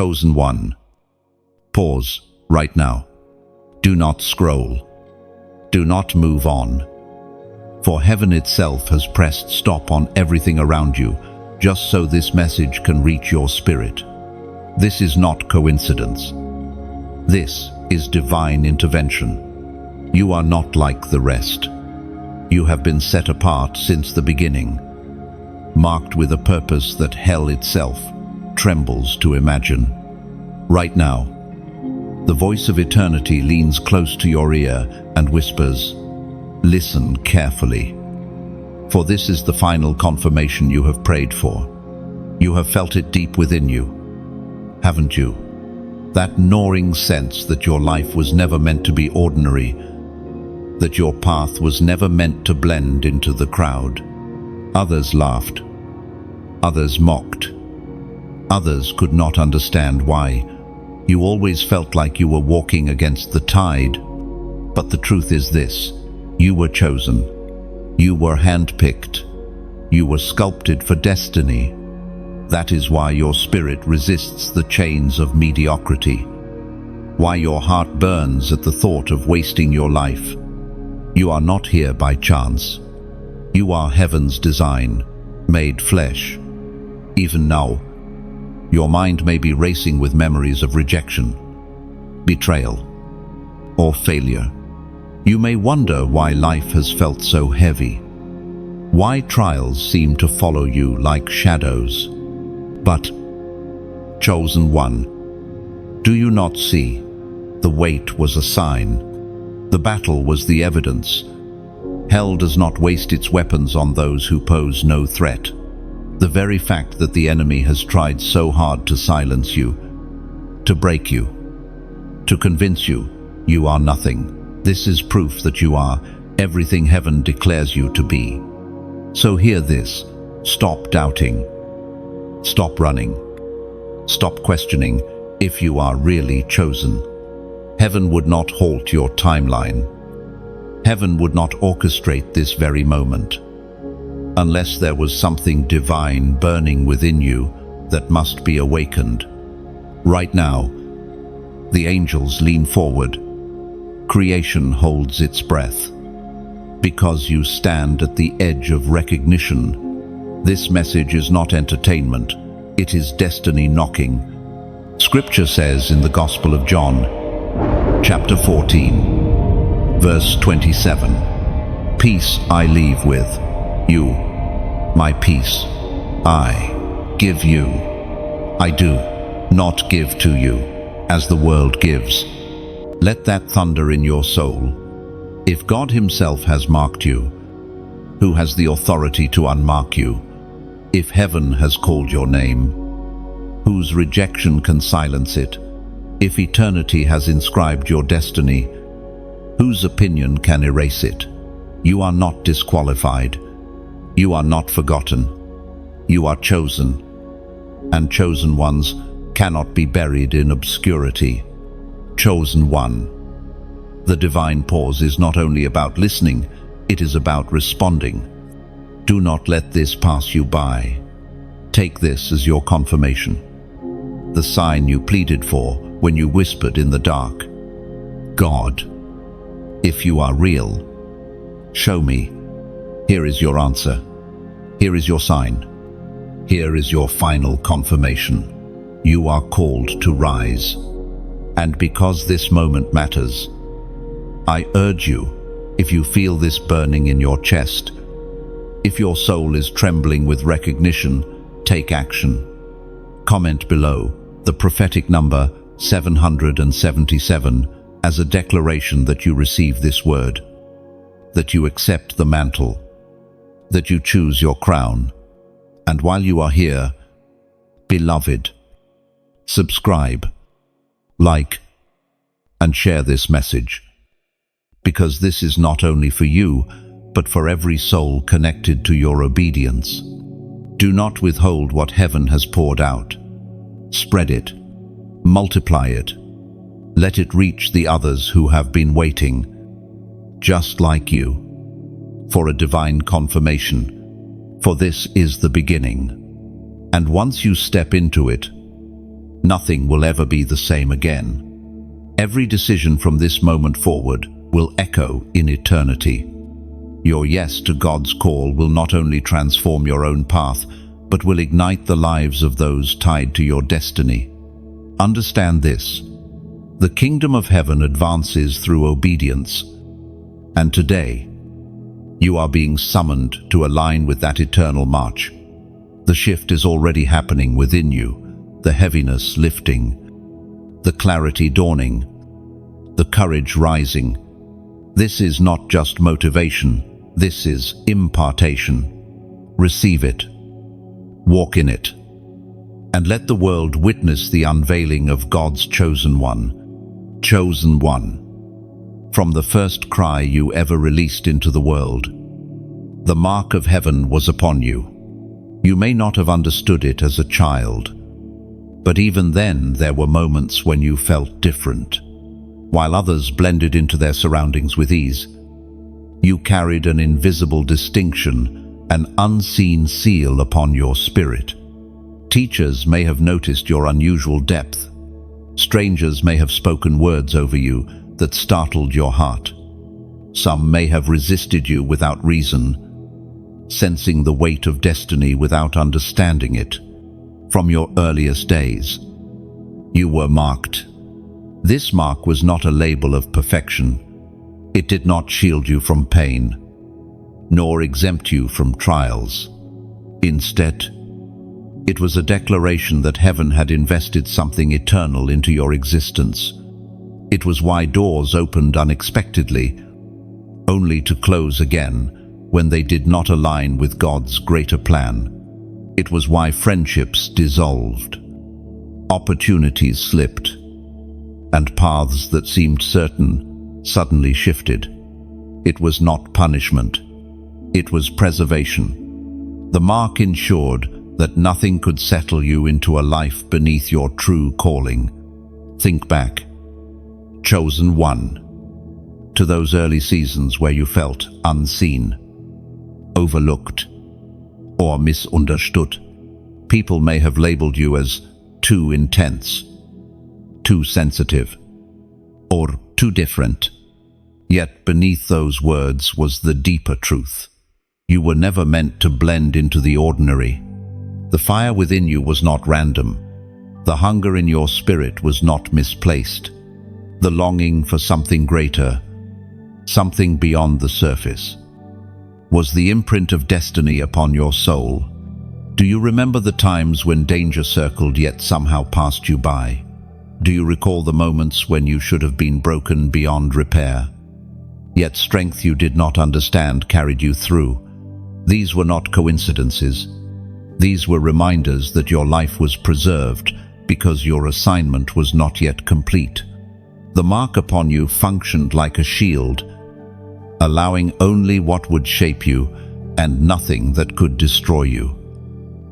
Chosen one. Pause right now. Do not scroll. Do not move on. For heaven itself has pressed stop on everything around you, just so this message can reach your spirit. This is not coincidence. This is divine intervention. You are not like the rest. You have been set apart since the beginning, marked with a purpose that hell itself trembles to imagine. Right now, the voice of eternity leans close to your ear and whispers, "Listen carefully, for this is the final confirmation you have prayed for." You have felt it deep within you, haven't you? That gnawing sense that your life was never meant to be ordinary, that your path was never meant to blend into the crowd. Others laughed, others mocked, others could not understand why. You always felt like you were walking against the tide. But the truth is this: you were chosen. You were handpicked. You were sculpted for destiny. That is why your spirit resists the chains of mediocrity, why your heart burns at the thought of wasting your life. You are not here by chance. You are heaven's design, made flesh. Even now, your mind may be racing with memories of rejection, betrayal, or failure. You may wonder why life has felt so heavy, why trials seem to follow you like shadows. But, chosen one, do you not see? The weight was a sign. The battle was the evidence. Hell does not waste its weapons on those who pose no threat. The very fact that the enemy has tried so hard to silence you, to break you, to convince you you are nothing, this is proof that you are everything heaven declares you to be. So hear this: stop doubting, stop running, stop questioning if you are really chosen. Heaven would not halt your timeline. Heaven would not orchestrate this very moment, unless there was something divine burning within you that must be awakened. Right now, the angels lean forward. Creation holds its breath. Because you stand at the edge of recognition, this message is not entertainment, it is destiny knocking. Scripture says in the Gospel of John, chapter 14, verse 27, "Peace I leave with you, my peace I give you. I do not give to you as the world gives." Let that thunder in your soul. If God Himself has marked you, who has the authority to unmark you? If heaven has called your name, whose rejection can silence it? If eternity has inscribed your destiny, whose opinion can erase it? You are not disqualified. You are not forgotten. You are chosen, and chosen ones cannot be buried in obscurity. Chosen one. The divine pause is not only about listening, it is about responding. Do not let this pass you by. Take this as your confirmation, the sign you pleaded for when you whispered in the dark, "God, if you are real, show me." Here is your answer. Here is your sign. Here is your final confirmation. You are called to rise. And because this moment matters, I urge you, if you feel this burning in your chest, if your soul is trembling with recognition, take action. Comment below the prophetic number 777 as a declaration that you receive this word, that you accept the mantle, that you choose your crown. And while you are here, beloved, subscribe, like, and share this message, because this is not only for you, but for every soul connected to your obedience. Do not withhold what heaven has poured out. Spread it, multiply it, let it reach the others who have been waiting, just like you, for a divine confirmation. For this is the beginning. And once you step into it, Nothing will ever be the same again. Every decision from this moment forward will echo in eternity. Your yes to God's call will not only transform your own path, but will ignite the lives of those tied to your destiny. Understand this: the kingdom of heaven advances through obedience, and today, you are being summoned to align with that eternal march. The shift is already happening within you, the heaviness lifting, the clarity dawning, the courage rising. This is not just motivation, this is impartation. Receive it, walk in it, and let the world witness the unveiling of God's chosen one. Chosen one. From the first cry you ever released into the world, the mark of heaven was upon you. You may not have understood it as a child, but even then there were moments when you felt different. While others blended into their surroundings with ease, you carried an invisible distinction, an unseen seal upon your spirit. Teachers may have noticed your unusual depth. Strangers may have spoken words over you that startled your heart. Some may have resisted you without reason, sensing the weight of destiny without understanding it. From your earliest days, you were marked. This mark was not a label of perfection. It did not shield you from pain, nor exempt you from trials. Instead, it was a declaration that heaven had invested something eternal into your existence. It was why doors opened unexpectedly, only to close again when they did not align with God's greater plan. It was why friendships dissolved, opportunities slipped, and paths that seemed certain suddenly shifted. It was not punishment. It was preservation. The mark ensured that nothing could settle you into a life beneath your true calling. Think back. Chosen one. To those early seasons where you felt unseen, overlooked, or misunderstood. People may have labeled you as too intense, too sensitive, or too different. Yet beneath those words was the deeper truth. You were never meant to blend into the ordinary. The fire within you was not random. The hunger in your spirit was not misplaced. The longing for something greater, something beyond the surface, was the imprint of destiny upon your soul. Do you remember the times when danger circled yet somehow passed you by? Do you recall the moments when you should have been broken beyond repair, yet strength you did not understand carried you through? These were not coincidences. These were reminders that your life was preserved because your assignment was not yet complete. The mark upon you functioned like a shield, allowing only what would shape you and nothing that could destroy you.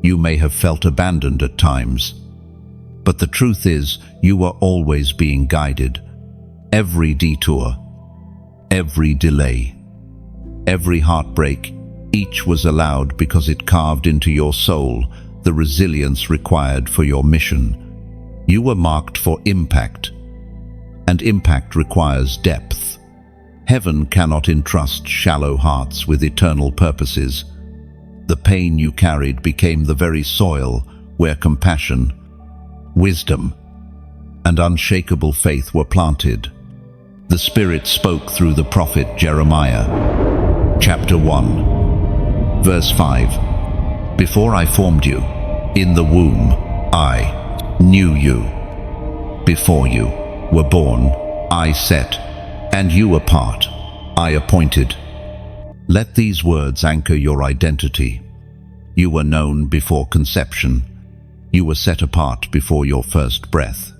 You may have felt abandoned at times, but the truth is you were always being guided. Every detour, every delay, every heartbreak, each was allowed because it carved into your soul the resilience required for your mission. You were marked for impact, and impact requires depth. Heaven cannot entrust shallow hearts with eternal purposes. The pain you carried became the very soil where compassion, wisdom, and unshakable faith were planted. The Spirit spoke through the prophet Jeremiah. Chapter 1, verse 5. Before I formed you in the womb, I knew you. Before you were born, I set, and you apart, I appointed. Let these words anchor your identity. You were known before conception. You were set apart before your first breath.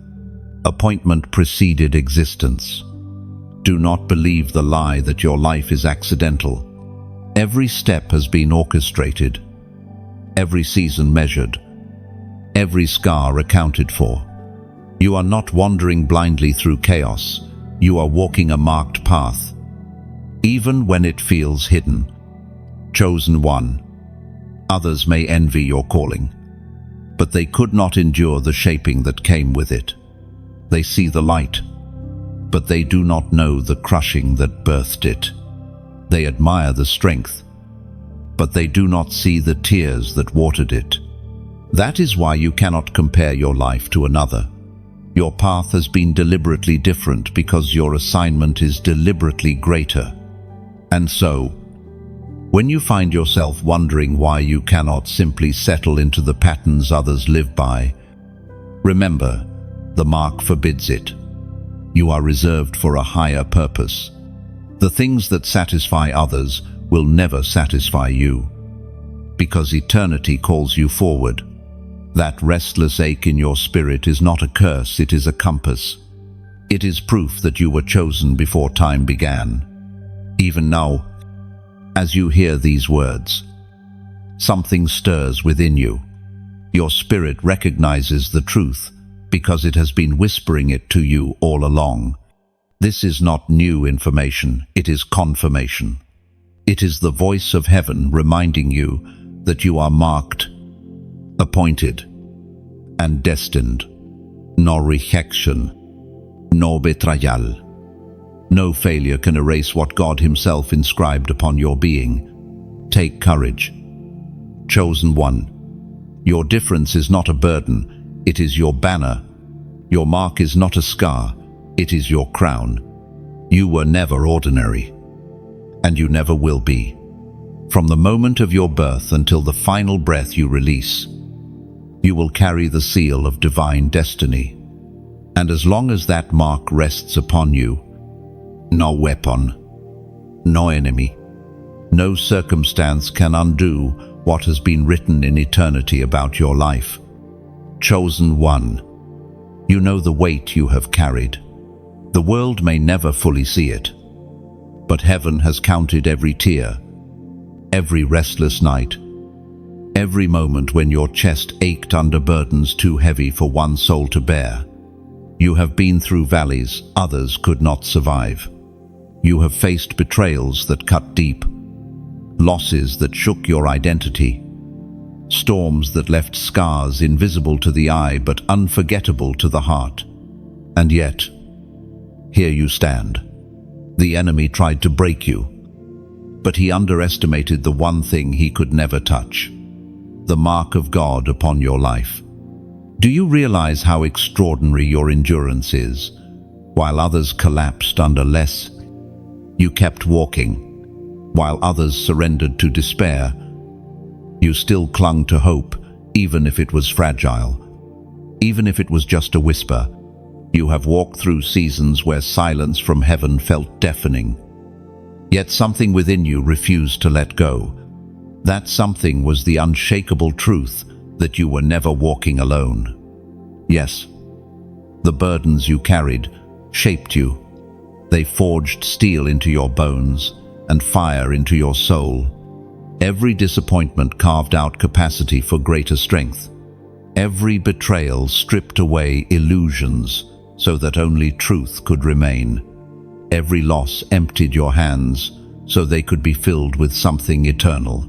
Appointment preceded existence. Do not believe the lie that your life is accidental. Every step has been orchestrated, every season measured, every scar accounted for. You are not wandering blindly through chaos. You are walking a marked path, even when it feels hidden. Chosen one. Others may envy your calling, but they could not endure the shaping that came with it. They see the light, but they do not know the crushing that birthed it. They admire the strength, but they do not see the tears that watered it. That is why you cannot compare your life to another. Your path has been deliberately different because your assignment is deliberately greater. And so, when you find yourself wondering why you cannot simply settle into the patterns others live by, remember, the mark forbids it. You are reserved for a higher purpose. The things that satisfy others will never satisfy you, because eternity calls you forward. That restless ache in your spirit is not a curse, it is a compass. It is proof that you were chosen before time began. Even now, as you hear these words, something stirs within you. Your spirit recognizes the truth because it has been whispering it to you all along. This is not new information, it is confirmation. It is the voice of heaven reminding you that you are marked, appointed, and destined. No rejection, no betrayal. No failure can erase what God Himself inscribed upon your being. Take courage. Chosen one. Your difference is not a burden, it is your banner. Your mark is not a scar, it is your crown. You were never ordinary, and you never will be. From the moment of your birth until the final breath you release, you will carry the seal of divine destiny. And as long as that mark rests upon you, no weapon, no enemy, no circumstance can undo what has been written in eternity about your life. Chosen one, you know the weight you have carried. The world may never fully see it, but heaven has counted every tear, every restless night, every moment when your chest ached under burdens too heavy for one soul to bear. You have been through valleys others could not survive. You have faced betrayals that cut deep, losses that shook your identity, storms that left scars invisible to the eye but unforgettable to the heart. And yet, here you stand. The enemy tried to break you, but he underestimated the one thing he could never touch: the mark of God upon your life. Do you realize how extraordinary your endurance is? While others collapsed under less, you kept walking. While others surrendered to despair, you still clung to hope, even if it was fragile, even if it was just a whisper. You have walked through seasons where silence from heaven felt deafening. Yet something within you refused to let go. That something was the unshakable truth that you were never walking alone. Yes, the burdens you carried shaped you. They forged steel into your bones and fire into your soul. Every disappointment carved out capacity for greater strength. Every betrayal stripped away illusions so that only truth could remain. Every loss emptied your hands so they could be filled with something eternal.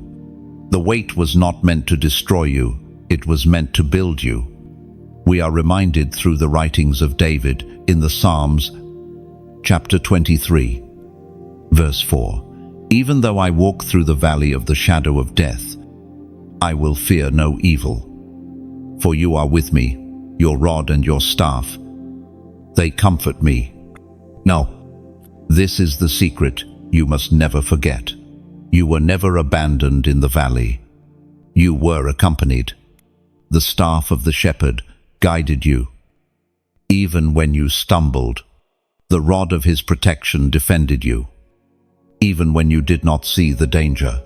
The weight was not meant to destroy you, it was meant to build you. We are reminded through the writings of David in the Psalms, chapter 23, verse 4. Even though I walk through the valley of the shadow of death, I will fear no evil. For you are with me, your rod and your staff, they comfort me. Now, this is the secret you must never forget. You were never abandoned in the valley. You were accompanied. The staff of the shepherd guided you. Even when you stumbled, the rod of his protection defended you. Even when you did not see the danger.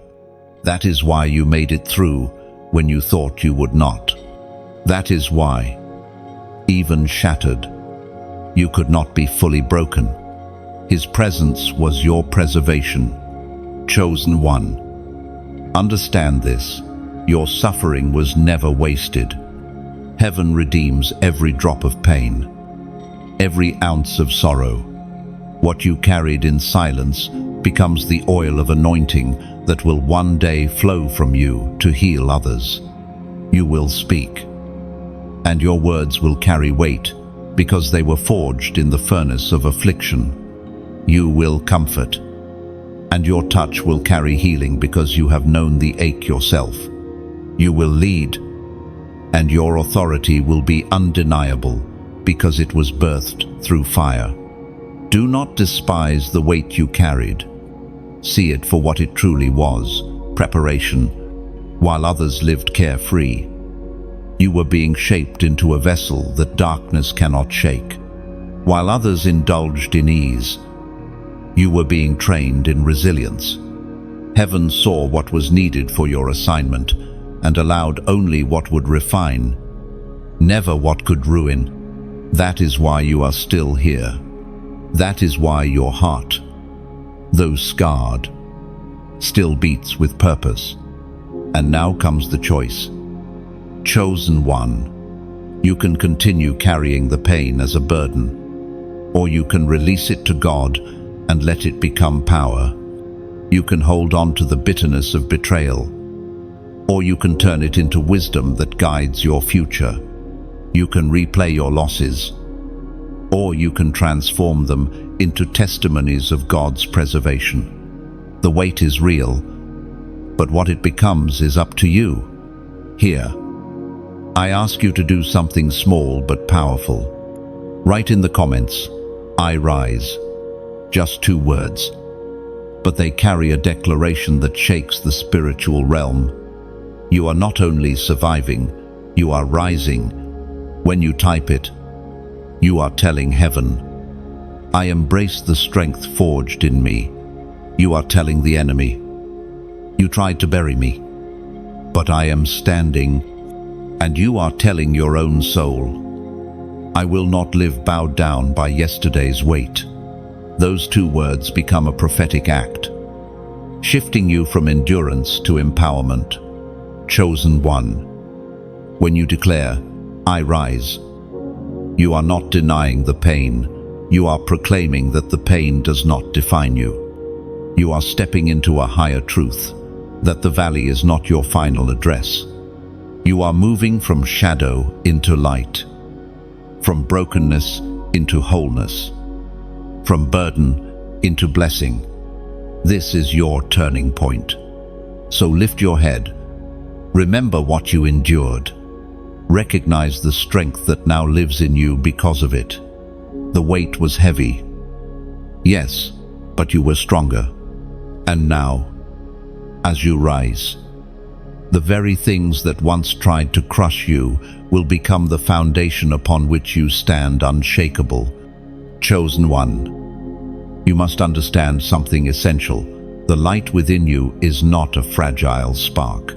That is why you made it through when you thought you would not. That is why, even shattered, you could not be fully broken. His presence was your preservation. Chosen one. Understand this. Your suffering was never wasted. Heaven redeems every drop of pain, every ounce of sorrow. What you carried in silence becomes the oil of anointing that will one day flow from you to heal others. You will speak. and your words will carry weight, because they were forged in the furnace of affliction. You will comfort, and your touch will carry healing, because you have known the ache yourself. You will lead, and your authority will be undeniable, because it was birthed through fire. Do not despise the weight you carried. See it for what it truly was, preparation, while others lived carefree. You were being shaped into a vessel that darkness cannot shake. While others indulged in ease, you were being trained in resilience. Heaven saw what was needed for your assignment and allowed only what would refine, never what could ruin. That is why you are still here. That is why your heart, though scarred, still beats with purpose. And now comes the choice. Chosen one. You can continue carrying the pain as a burden, or you can release it to God and let it become power. You can hold on to the bitterness of betrayal, or you can turn it into wisdom that guides your future. You can replay your losses, or you can transform them into testimonies of God's preservation. The weight is real, but what it becomes is up to you. Here, I ask you to do something small but powerful. Write in the comments, "I rise." Just 2 words, but they carry a declaration that shakes the spiritual realm. You are not only surviving, you are rising. When you type it, you are telling heaven, "I embrace the strength forged in me." You are telling the enemy, "You tried to bury me, but I am standing." And you are telling your own soul, "I will not live bowed down by yesterday's weight." Those 2 words become a prophetic act, shifting you from endurance to empowerment. Chosen one. When you declare, "I rise," you are not denying the pain. You are proclaiming that the pain does not define you. You are stepping into a higher truth, that the valley is not your final address. You are moving from shadow into light, from brokenness into wholeness, from burden into blessing. This is your turning point. So lift your head. Remember what you endured. Recognize the strength that now lives in you because of it. The weight was heavy. Yes, but you were stronger. And now, as you rise, the very things that once tried to crush you will become the foundation upon which you stand unshakable. Chosen one. You must understand something essential. The light within you is not a fragile spark.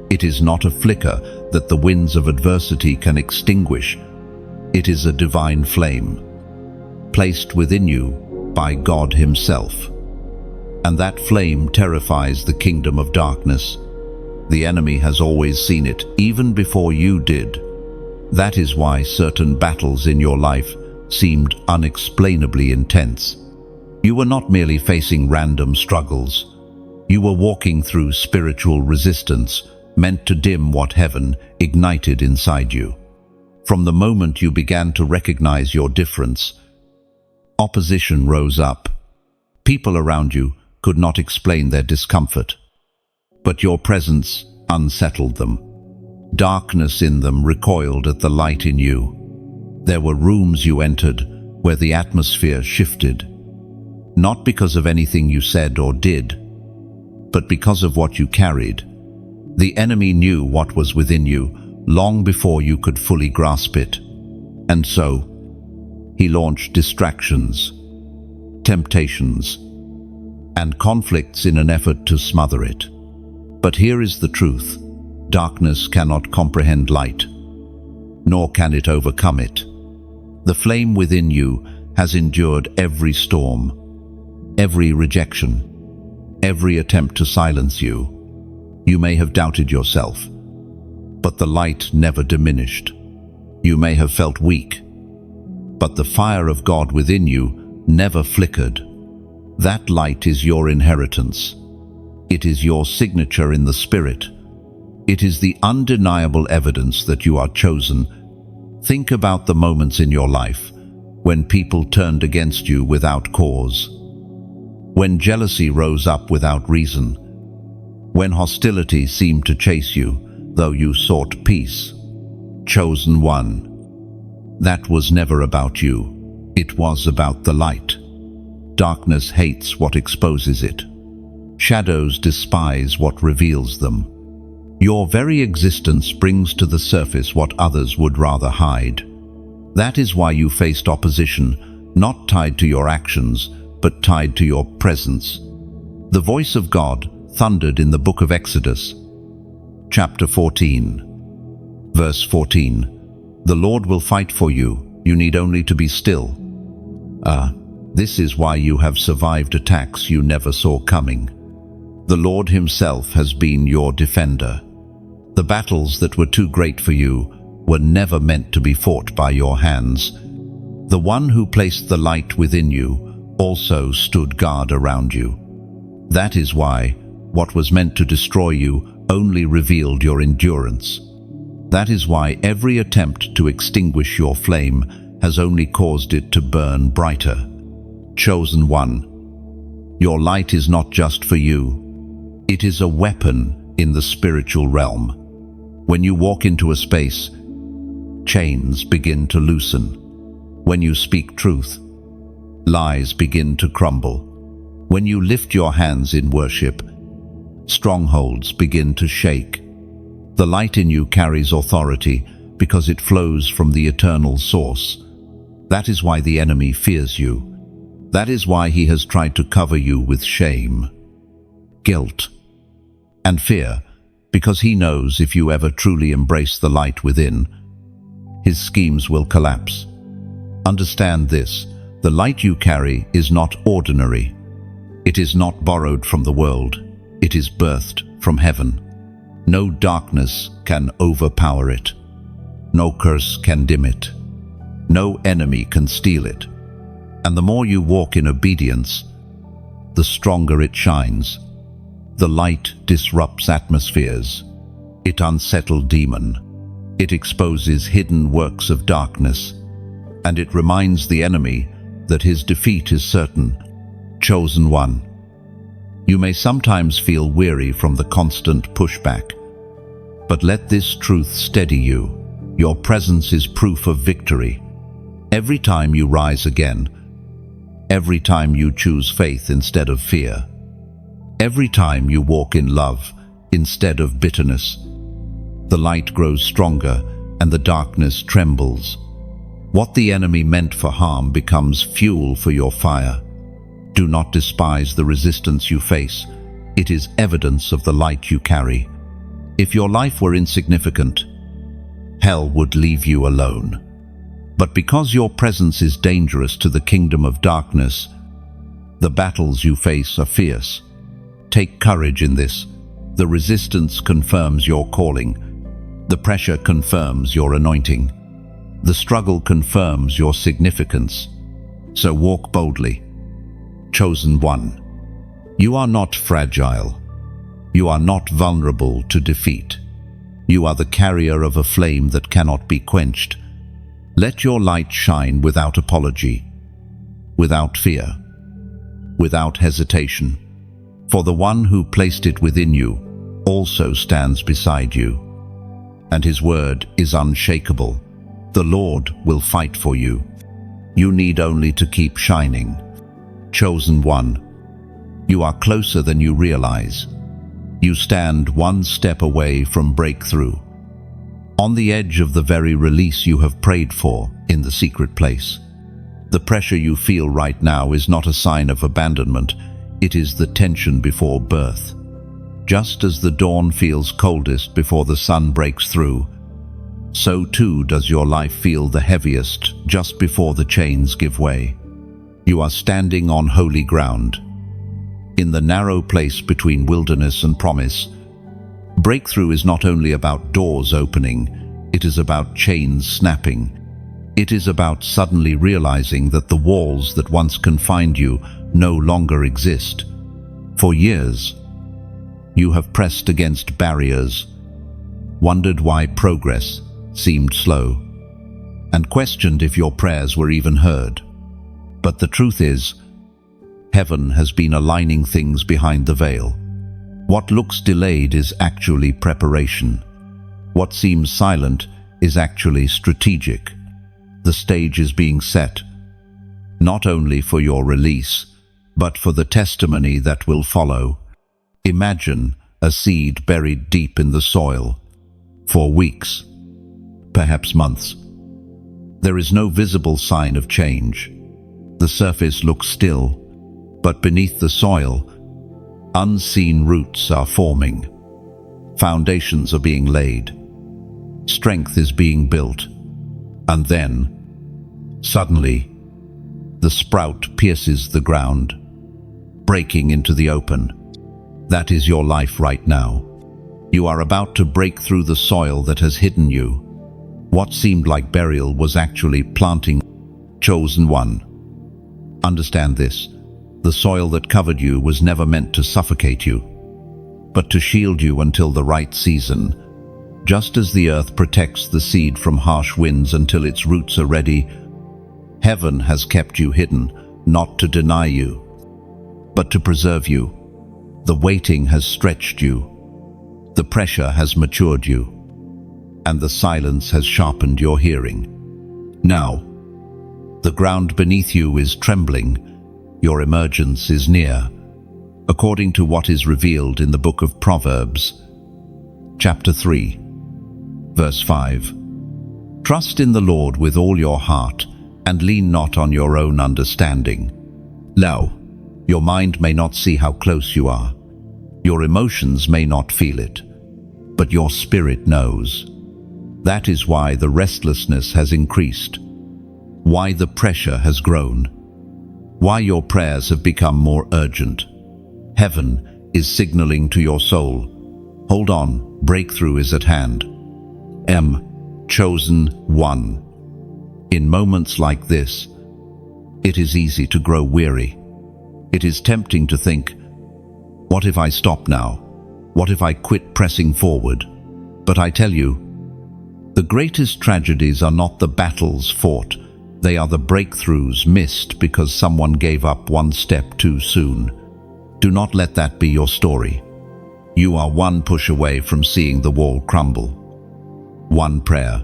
It is not a flicker that the winds of adversity can extinguish. It is a divine flame, placed within you by God Himself. And that flame terrifies the kingdom of darkness. The enemy has always seen it, even before you did. That is why certain battles in your life seemed unexplainably intense. You were not merely facing random struggles. You were walking through spiritual resistance, meant to dim what heaven ignited inside you. From the moment you began to recognize your difference, opposition rose up. People around you could not explain their discomfort, but your presence unsettled them. Darkness in them recoiled at the light in you. There were rooms you entered where the atmosphere shifted, not because of anything you said or did, but because of what you carried. The enemy knew what was within you long before you could fully grasp it. And so, he launched distractions, temptations, and conflicts in an effort to smother it. But here is the truth. Darkness cannot comprehend light, nor can it overcome it. The flame within you has endured every storm, every rejection, every attempt to silence you. You may have doubted yourself, but the light never diminished. You may have felt weak, but the fire of God within you never flickered. That light is your inheritance. It is your signature in the Spirit. It is the undeniable evidence that you are chosen, Think about the moments in your life when people turned against you without cause, when jealousy rose up without reason, when hostility seemed to chase you, though you sought peace. Chosen one. That was never about you. It was about the light. Darkness hates what exposes it. Shadows despise what reveals them. Your very existence brings to the surface what others would rather hide. That is why you faced opposition, not tied to your actions, but tied to your presence. The voice of God thundered in the book of Exodus, chapter 14, verse 14. The Lord will fight for you. You need only to be still. This is why you have survived attacks you never saw coming. The Lord himself has been your defender. The battles that were too great for you were never meant to be fought by your hands. The one who placed the light within you also stood guard around you. That is why what was meant to destroy you only revealed your endurance. That is why every attempt to extinguish your flame has only caused it to burn brighter. Chosen one. Your light is not just for you. It is a weapon in the spiritual realm. When you walk into a space, chains begin to loosen. When you speak truth, lies begin to crumble. When you lift your hands in worship, strongholds begin to shake. The light in you carries authority because it flows from the eternal source. That is why the enemy fears you. That is why he has tried to cover you with shame, guilt, and fear, because he knows if you ever truly embrace the light within, his schemes will collapse. Understand this: the light you carry is not ordinary. It is not borrowed from the world. It is birthed from heaven. No darkness can overpower it. No curse can dim it. No enemy can steal it. And the more you walk in obedience, the stronger it shines. The light disrupts atmospheres. It unsettles demons. It exposes hidden works of darkness. And it reminds the enemy that his defeat is certain. Chosen one. You may sometimes feel weary from the constant pushback, but let this truth steady you. Your presence is proof of victory. Every time you rise again, every time you choose faith instead of fear, every time you walk in love instead of bitterness, the light grows stronger and the darkness trembles. What the enemy meant for harm becomes fuel for your fire. Do not despise the resistance you face. It is evidence of the light you carry. If your life were insignificant, hell would leave you alone. But because your presence is dangerous to the kingdom of darkness, the battles you face are fierce. Take courage in this. The resistance confirms your calling. The pressure confirms your anointing. The struggle confirms your significance. So walk boldly. Chosen one. You are not fragile. You are not vulnerable to defeat. You are the carrier of a flame that cannot be quenched. Let your light shine without apology, without fear, without hesitation. For the one who placed it within you also stands beside you, and his word is unshakable. The Lord will fight for you. You need only to keep shining. Chosen one. You are closer than you realize. You stand one step away from breakthrough, on the edge of the very release you have prayed for in the secret place. The pressure you feel right now is not a sign of abandonment. It is the tension before birth. Just as the dawn feels coldest before the sun breaks through, so too does your life feel the heaviest just before the chains give way. You are standing on holy ground, in the narrow place between wilderness and promise. Breakthrough is not only about doors opening, it is about chains snapping. It is about suddenly realizing that the walls that once confined you no longer exist. For years, you have pressed against barriers, wondered why progress seemed slow. and questioned if your prayers were even heard. But the truth is, heaven has been aligning things behind the veil. What looks delayed is actually preparation. What seems silent is actually strategic. The stage is being set, not only for your release, but for the testimony that will follow. Imagine a seed buried deep in the soil for weeks, perhaps months. There is no visible sign of change. The surface looks still, but beneath the soil, unseen roots are forming. Foundations are being laid. Strength is being built. And then, suddenly, the sprout pierces the ground, breaking into the open. That is your life right now. You are about to break through the soil that has hidden you. What seemed like burial was actually planting. Chosen one. Understand this. The soil that covered you was never meant to suffocate you, but to shield you until the right season. Just as the earth protects the seed from harsh winds until its roots are ready, heaven has kept you hidden, not to deny you, but to preserve you. The waiting has stretched you. The pressure has matured you. And the silence has sharpened your hearing. Now, the ground beneath you is trembling. Your emergence is near, according to what is revealed in the book of Proverbs, chapter 3, verse 5. Trust in the Lord with all your heart, and lean not on your own understanding. Now, your mind may not see how close you are. Your emotions may not feel it, but your spirit knows. That is why the restlessness has increased, why the pressure has grown, why your prayers have become more urgent. Heaven is signaling to your soul, hold on, breakthrough is at hand. Chosen one. In moments like this, it is easy to grow weary. It is tempting to think, what if I stop now? What if I quit pressing forward? But I tell you, the greatest tragedies are not the battles fought. They are the breakthroughs missed because someone gave up one step too soon. Do not let that be your story. You are one push away from seeing the wall crumble. One prayer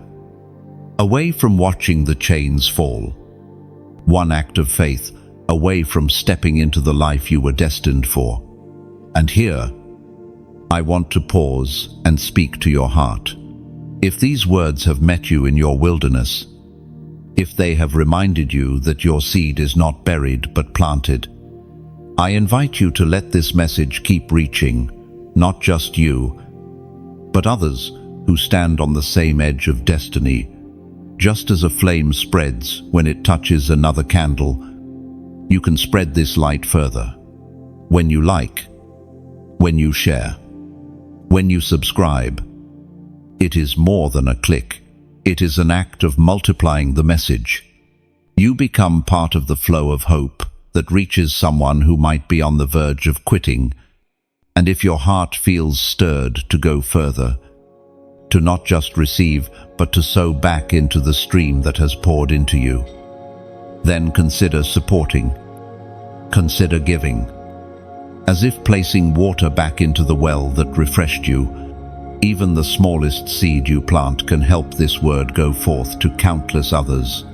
away from watching the chains fall. One act of faith away from stepping into the life you were destined for. And here, I want to pause and speak to your heart. If these words have met you in your wilderness, if they have reminded you that your seed is not buried but planted, I invite you to let this message keep reaching, not just you, but others who stand on the same edge of destiny. Just as a flame spreads when it touches another candle, you can spread this light further. When you like, when you share, when you subscribe, it is more than a click. It is an act of multiplying the message. You become part of the flow of hope that reaches someone who might be on the verge of quitting. And if your heart feels stirred to go further, to not just receive, but to sow back into the stream that has poured into you, then consider supporting. Consider giving. As if placing water back into the well that refreshed you. Even the smallest seed you plant can help this word go forth to countless others.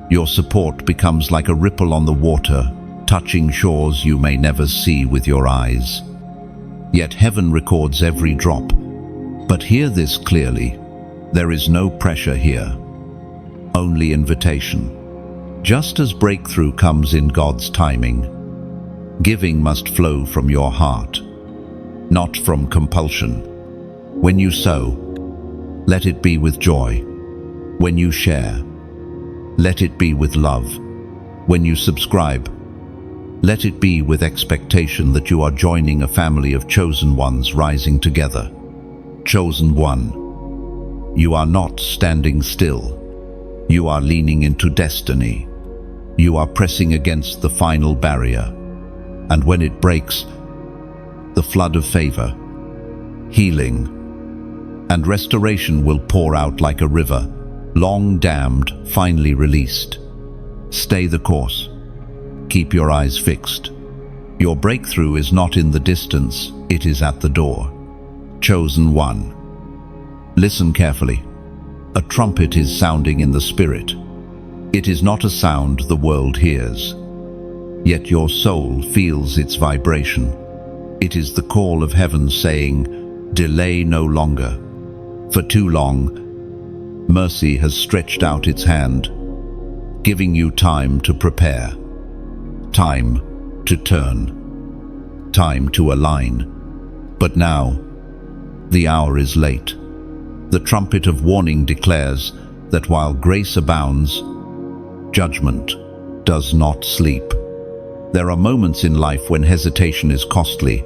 Your support becomes like a ripple on the water, touching shores you may never see with your eyes. Yet heaven records every drop. But hear this clearly. There is no pressure here, only invitation. Just as breakthrough comes in God's timing, giving must flow from your heart, not from compulsion. When you sow, let it be with joy. When you share, let it be with love. When you subscribe, let it be with expectation that you are joining a family of chosen ones rising together. Chosen one. You are not standing still. You are leaning into destiny. You are pressing against the final barrier. And when it breaks, the flood of favor, healing, and restoration will pour out like a river, long damned, finally released. Stay the course. Keep your eyes fixed. Your breakthrough is not in the distance, it is at the door. Chosen one. Listen carefully. A trumpet is sounding in the spirit. It is not a sound the world hears. Yet your soul feels its vibration. It is the call of heaven saying, delay no longer. For too long, mercy has stretched out its hand, giving you time to prepare, time to turn, time to align. But now, the hour is late. The trumpet of warning declares that while grace abounds, judgment does not sleep. There are moments in life when hesitation is costly,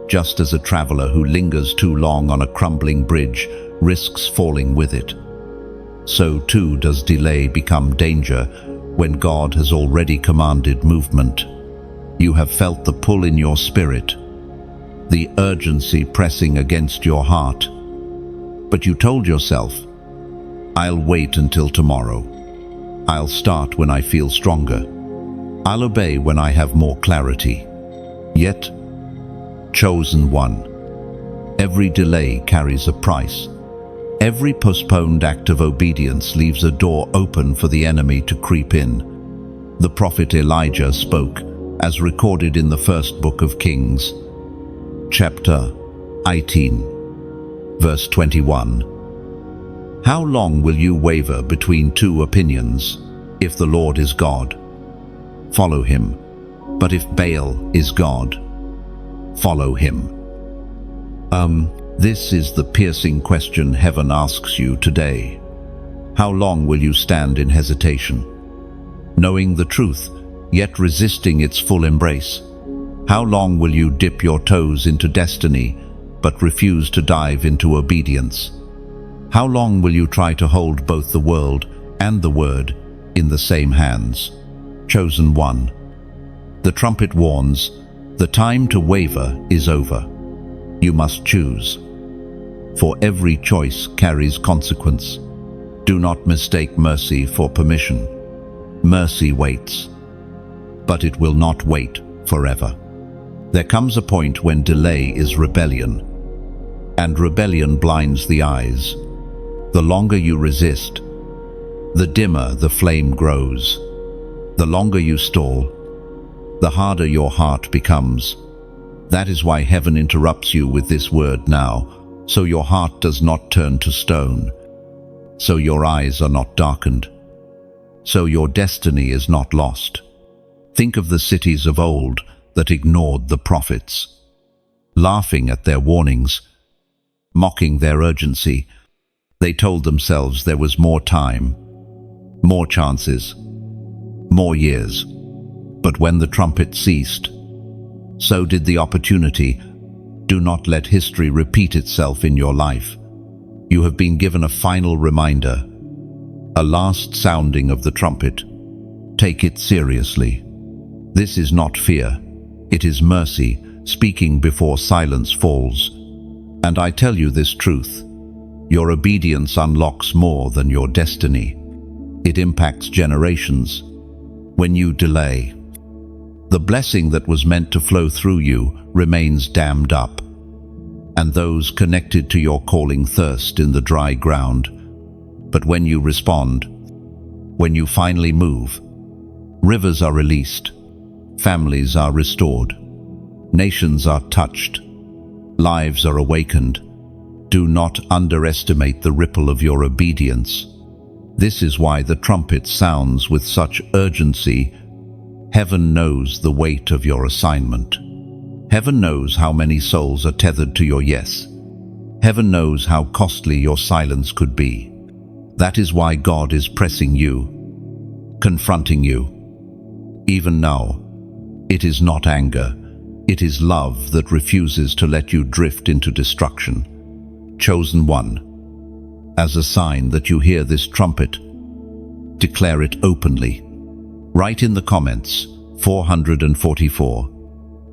just as a traveler who lingers too long on a crumbling bridge risks falling with it. So too does delay become danger when God has already commanded movement. You have felt the pull in your spirit, the urgency pressing against your heart. But you told yourself, I'll wait until tomorrow. I'll start when I feel stronger. I'll obey when I have more clarity. Yet, chosen one, every delay carries a price. Every postponed act of obedience leaves a door open for the enemy to creep in. The prophet Elijah spoke, as recorded in the first book of Kings, chapter 18, verse 21. How long will you waver between two opinions? If the Lord is God, follow him. But if Baal is God, follow him. This is the piercing question heaven asks you today. How long will you stand in hesitation, knowing the truth, yet resisting its full embrace? How long will you dip your toes into destiny, but refuse to dive into obedience? How long will you try to hold both the world and the word in the same hands? Chosen one. The trumpet warns, the time to waver is over. You must choose. For every choice carries consequence. Do not mistake mercy for permission. Mercy waits, but it will not wait forever. There comes a point when delay is rebellion, and rebellion blinds the eyes. The longer you resist, the dimmer the flame grows. The longer you stall, the harder your heart becomes. That is why heaven interrupts you with this word now, so your heart does not turn to stone, so your eyes are not darkened, so your destiny is not lost. Think of the cities of old that ignored the prophets, laughing at their warnings, mocking their urgency. They told themselves there was more time, more chances, more years. But when the trumpet ceased, so did the opportunity. Do not let history repeat itself in your life. You have been given a final reminder, a last sounding of the trumpet. Take it seriously. This is not fear, it is mercy speaking before silence falls. And I tell you this truth, your obedience unlocks more than your destiny. It impacts generations. When you delay, the blessing that was meant to flow through you remains dammed up, and those connected to your calling thirst in the dry ground. But when you respond, when you finally move, rivers are released, families are restored, nations are touched, lives are awakened. Do not underestimate the ripple of your obedience. This is why the trumpet sounds with such urgency. Heaven knows the weight of your assignment. Heaven knows how many souls are tethered to your yes. Heaven knows how costly your silence could be. That is why God is pressing you, confronting you. Even now, it is not anger, it is love that refuses to let you drift into destruction. Chosen one, as a sign that you hear this trumpet, declare it openly. Write in the comments, 444.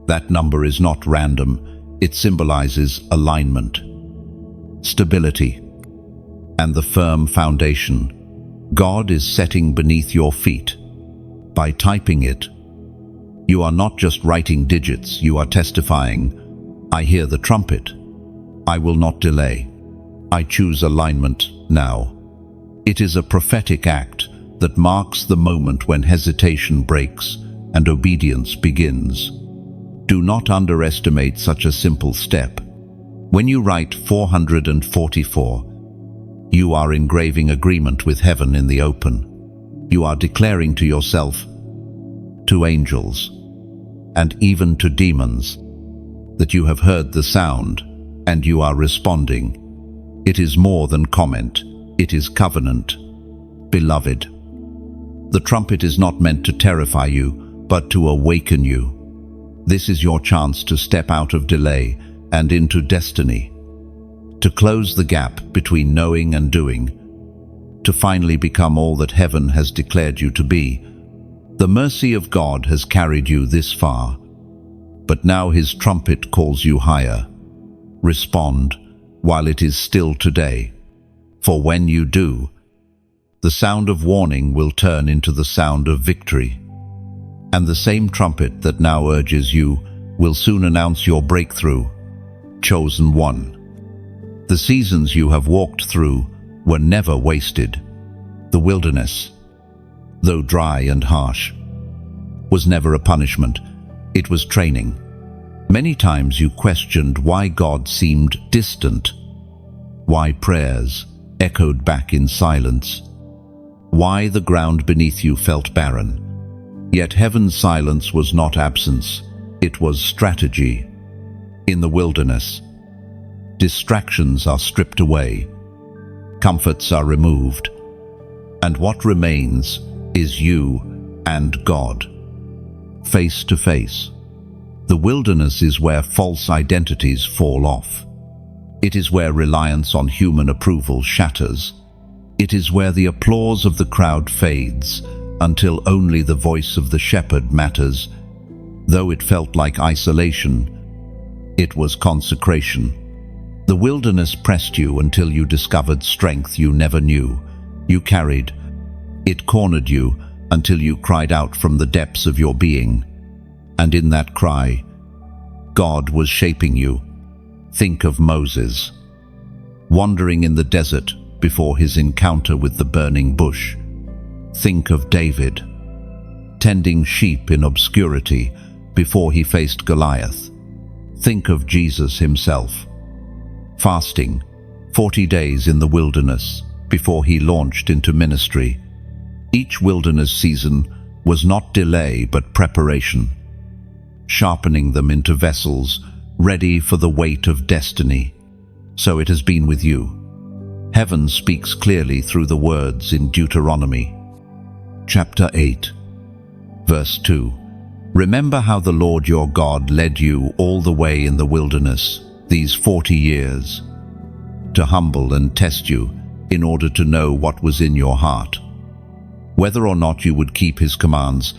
That number is not random, it symbolizes alignment, stability, and the firm foundation God is setting beneath your feet. By typing it, you are not just writing digits, you are testifying, I hear the trumpet. I will not delay. I choose alignment now. It is a prophetic act that marks the moment when hesitation breaks and obedience begins. Do not underestimate such a simple step. When you write 444, you are engraving agreement with heaven in the open. You are declaring to yourself, to angels, and even to demons, that you have heard the sound and you are responding. It is more than comment, it is covenant. Beloved, the trumpet is not meant to terrify you, but to awaken you. This is your chance to step out of delay and into destiny, to close the gap between knowing and doing, to finally become all that heaven has declared you to be. The mercy of God has carried you this far, but now his trumpet calls you higher. Respond while it is still today, for when you do, the sound of warning will turn into the sound of victory. And the same trumpet that now urges you will soon announce your breakthrough. Chosen one. The seasons you have walked through were never wasted. The wilderness, though dry and harsh, was never a punishment. It was training. Many times you questioned why God seemed distant, why prayers echoed back in silence, why the ground beneath you felt barren. Yet heaven's silence was not absence, it was strategy. In the wilderness, distractions are stripped away, comforts are removed, and what remains is you and God, face to face. The wilderness is where false identities fall off. It is where reliance on human approval shatters. It is where the applause of the crowd fades until only the voice of the shepherd matters. Though it felt like isolation, it was consecration. The wilderness pressed you until you discovered strength you never knew. You carried. It cornered you until you cried out from the depths of your being. And in that cry, God was shaping you. Think of Moses, wandering in the desert before his encounter with the burning bush. Think of David, tending sheep in obscurity before he faced Goliath. Think of Jesus himself, fasting 40 days in the wilderness before he launched into ministry. Each wilderness season was not delay but preparation, sharpening them into vessels ready for the weight of destiny. So it has been with you. Heaven speaks clearly through the words in Deuteronomy, chapter 8, verse 2. Remember how the Lord your God led you all the way in the wilderness these 40 years, to humble and test you in order to know what was in your heart, whether or not you would keep his commands.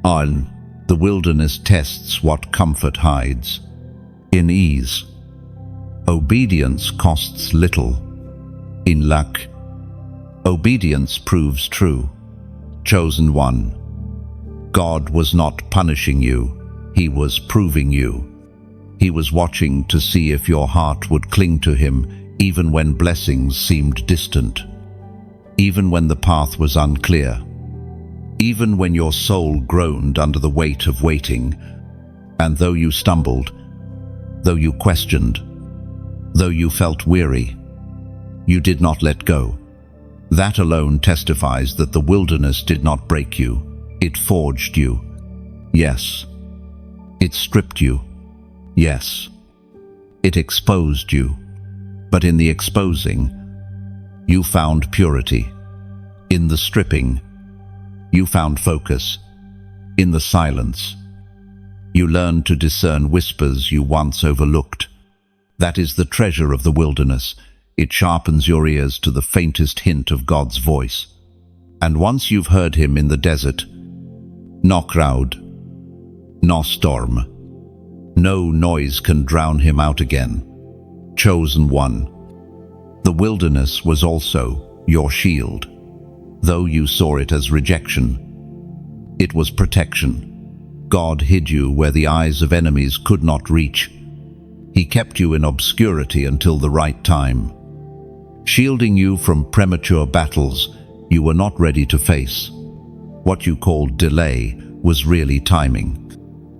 On the wilderness tests what comfort hides. In ease, obedience costs little. In luck, obedience proves true. Chosen one, God was not punishing you, he was proving you. He was watching to see if your heart would cling to him even when blessings seemed distant, even when the path was unclear, even when your soul groaned under the weight of waiting. And though you stumbled, though you questioned, though you felt weary, you did not let go. That alone testifies that the wilderness did not break you. It forged you. Yes. It stripped you. Yes. It exposed you. But in the exposing, you found purity. In the stripping, you found focus. In the silence, you learned to discern whispers you once overlooked. That is the treasure of the wilderness. It sharpens your ears to the faintest hint of God's voice. And once you've heard him in the desert, no crowd, no storm, no noise can drown him out again. Chosen one, the wilderness was also your shield. Though you saw it as rejection, it was protection. God hid you where the eyes of enemies could not reach. He kept you in obscurity until the right time, shielding you from premature battles you were not ready to face. What you called delay was really timing.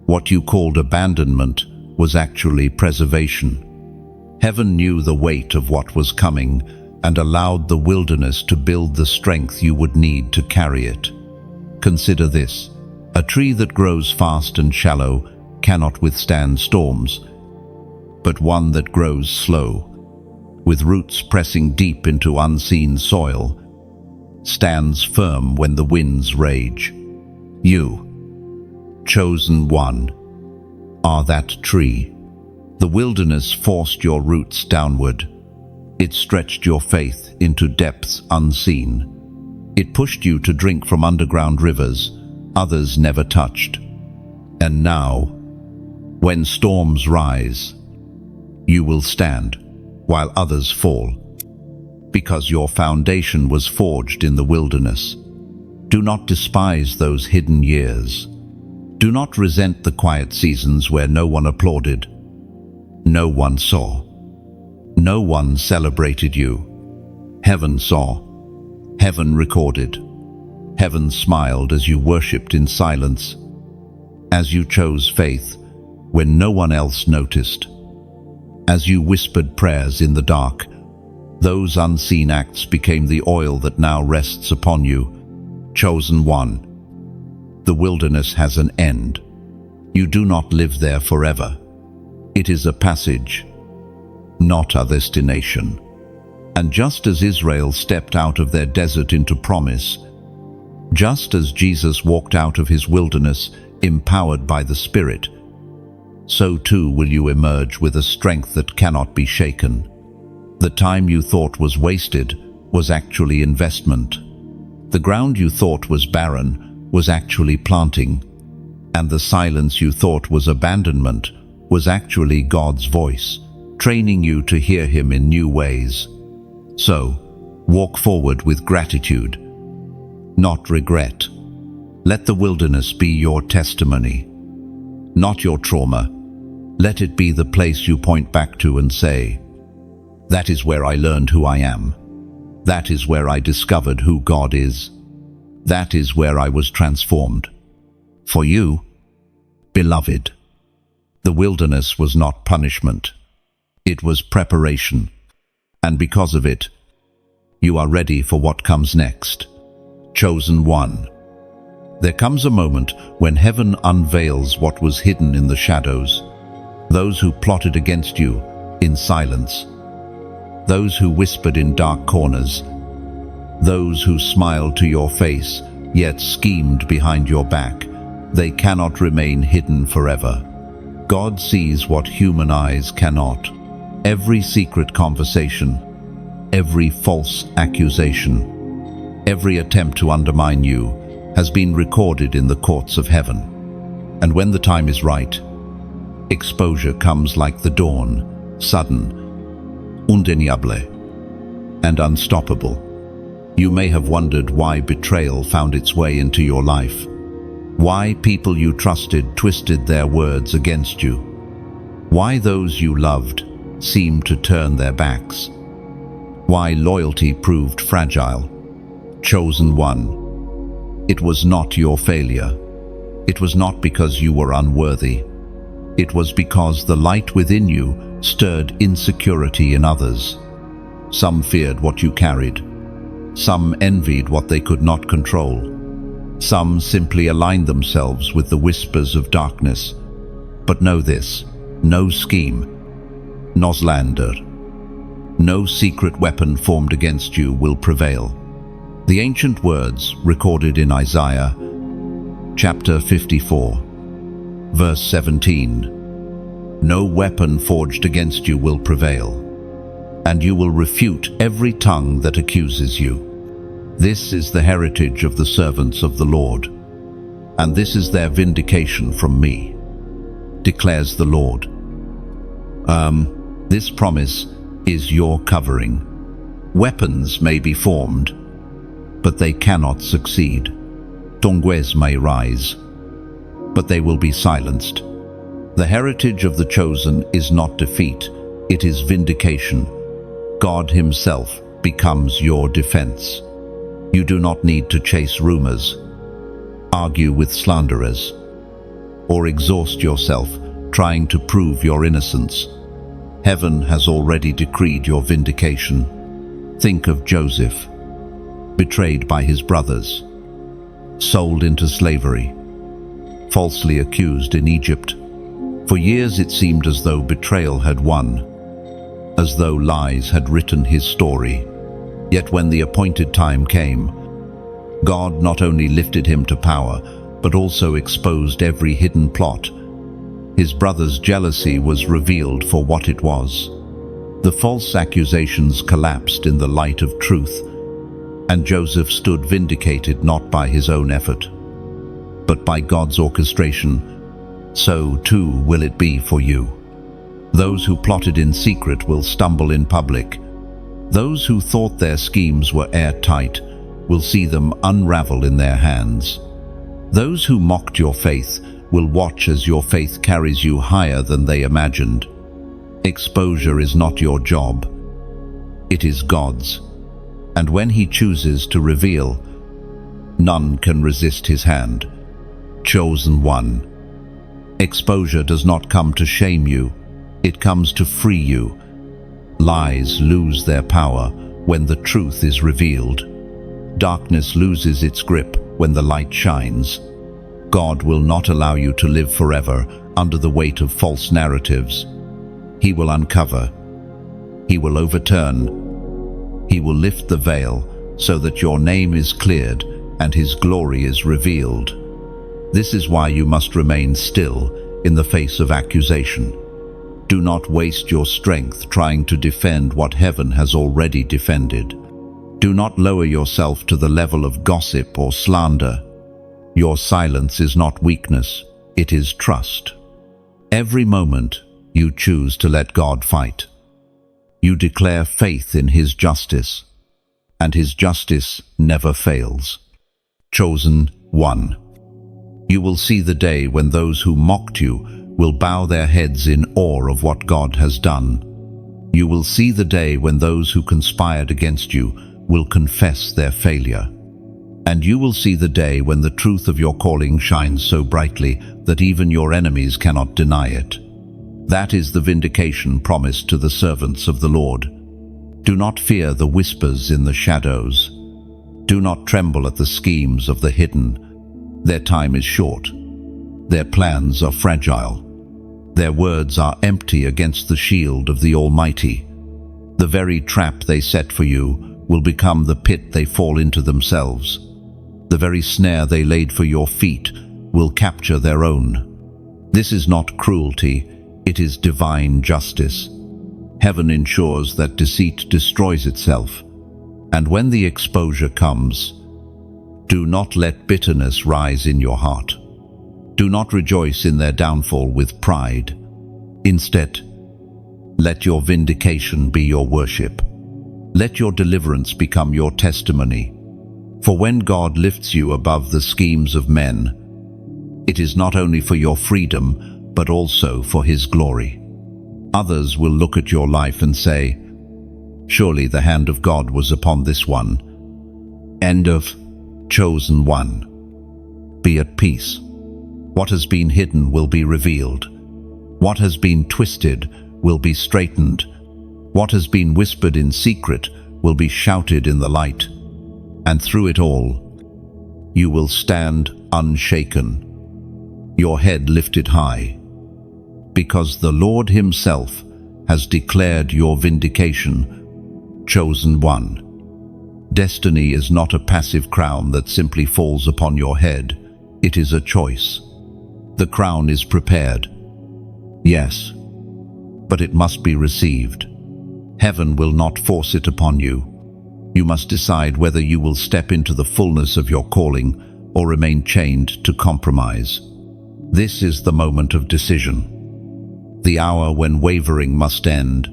What you called abandonment was actually preservation. Heaven knew the weight of what was coming and allowed the wilderness to build the strength you would need to carry it. Consider this: a tree that grows fast and shallow cannot withstand storms, but one that grows slow, with roots pressing deep into unseen soil, stands firm when the winds rage. You, chosen one, are that tree. The wilderness forced your roots downward. It stretched your faith into depths unseen. It pushed you to drink from underground rivers others never touched. And now, when storms rise, you will stand while others fall, because your foundation was forged in the wilderness. Do not despise those hidden years. Do not resent the quiet seasons where no one applauded, no one saw, no one celebrated you. Heaven saw, heaven recorded, heaven smiled as you worshipped in silence, as you chose faith when no one else noticed, as you whispered prayers in the dark. Those unseen acts became the oil that now rests upon you. Chosen one, the wilderness has an end. You do not live there forever. It is a passage, not a destination. And just as Israel stepped out of their desert into promise, just as Jesus walked out of his wilderness empowered by the Spirit, so too will you emerge with a strength that cannot be shaken. The time you thought was wasted was actually investment. The ground you thought was barren was actually planting, and the silence you thought was abandonment was actually God's voice, training you to hear him in new ways. So, walk forward with gratitude, not regret. Let the wilderness be your testimony, not your trauma. Let it be the place you point back to and say, "That is where I learned who I am. That is where I discovered who God is. That is where I was transformed." For you, beloved, the wilderness was not punishment. It was preparation. And because of it, you are ready for what comes next. Chosen one. There comes a moment when heaven unveils what was hidden in the shadows. Those who plotted against you in silence. Those who whispered in dark corners. Those who smiled to your face, yet schemed behind your back. They cannot remain hidden forever. God sees what human eyes cannot. Every secret conversation, every false accusation, every attempt to undermine you has been recorded in the courts of heaven. And when the time is right, exposure comes like the dawn, sudden, undeniable, and unstoppable. You may have wondered why betrayal found its way into your life, why people you trusted twisted their words against you, why those you loved seemed to turn their backs, why loyalty proved fragile. Chosen one, it was not your failure. It was not because you were unworthy. It was because the light within you stirred insecurity in others. Some feared what you carried. Some envied what they could not control. Some simply aligned themselves with the whispers of darkness. But know this: no scheme, no slander, no secret weapon formed against you will prevail. The ancient words recorded in Isaiah, chapter 54, verse 17, "No weapon forged against you will prevail, and you will refute every tongue that accuses you. This is the heritage of the servants of the Lord, and this is their vindication from me, declares the Lord." This promise is your covering. Weapons may be formed, but they cannot succeed. Tongues may rise, but they will be silenced. The heritage of the chosen is not defeat, it is vindication. God Himself becomes your defense. You do not need to chase rumors, argue with slanderers, or exhaust yourself trying to prove your innocence. Heaven has already decreed your vindication. Think of Joseph, betrayed by his brothers, sold into slavery, falsely accused in Egypt. For years it seemed as though betrayal had won, as though lies had written his story. Yet when the appointed time came, God not only lifted him to power, but also exposed every hidden plot. His brother's jealousy was revealed for what it was. The false accusations collapsed in the light of truth, and Joseph stood vindicated not by his own effort, but by God's orchestration. So too will it be for you. Those who plotted in secret will stumble in public. Those who thought their schemes were airtight will see them unravel in their hands. Those who mocked your faith will watch as your faith carries you higher than they imagined. Exposure is not your job, it is God's. And when He chooses to reveal, none can resist His hand. Chosen one. Exposure does not come to shame you, it comes to free you. Lies lose their power when the truth is revealed. Darkness loses its grip when the light shines. God will not allow you to live forever under the weight of false narratives. He will uncover. He will overturn. He will lift the veil so that your name is cleared and His glory is revealed. This is why you must remain still in the face of accusation. Do not waste your strength trying to defend what heaven has already defended. Do not lower yourself to the level of gossip or slander. Your silence is not weakness, it is trust. Every moment you choose to let God fight. You declare faith in His justice, and His justice never fails. Chosen one. You will see the day when those who mocked you will bow their heads in awe of what God has done. You will see the day when those who conspired against you will confess their failure. And you will see the day when the truth of your calling shines so brightly that even your enemies cannot deny it. That is the vindication promised to the servants of the Lord. Do not fear the whispers in the shadows. Do not tremble at the schemes of the hidden. Their time is short. Their plans are fragile. Their words are empty against the shield of the Almighty. The very trap they set for you will become the pit they fall into themselves. The very snare they laid for your feet will capture their own. This is not cruelty, it is divine justice. Heaven ensures that deceit destroys itself. And when the exposure comes, do not let bitterness rise in your heart. Do not rejoice in their downfall with pride. Instead, let your vindication be your worship. Let your deliverance become your testimony. For when God lifts you above the schemes of men, it is not only for your freedom, but also for His glory. Others will look at your life and say, "Surely the hand of God was upon this one." End of Chosen one. Be at peace. What has been hidden will be revealed. What has been twisted will be straightened. What has been whispered in secret will be shouted in the light. And through it all, you will stand unshaken, your head lifted high, because the Lord Himself has declared your vindication. Chosen one. Destiny is not a passive crown that simply falls upon your head. It is a choice. The crown is prepared. Yes, but it must be received. Heaven will not force it upon you. You must decide whether you will step into the fullness of your calling or remain chained to compromise. This is the moment of decision, the hour when wavering must end.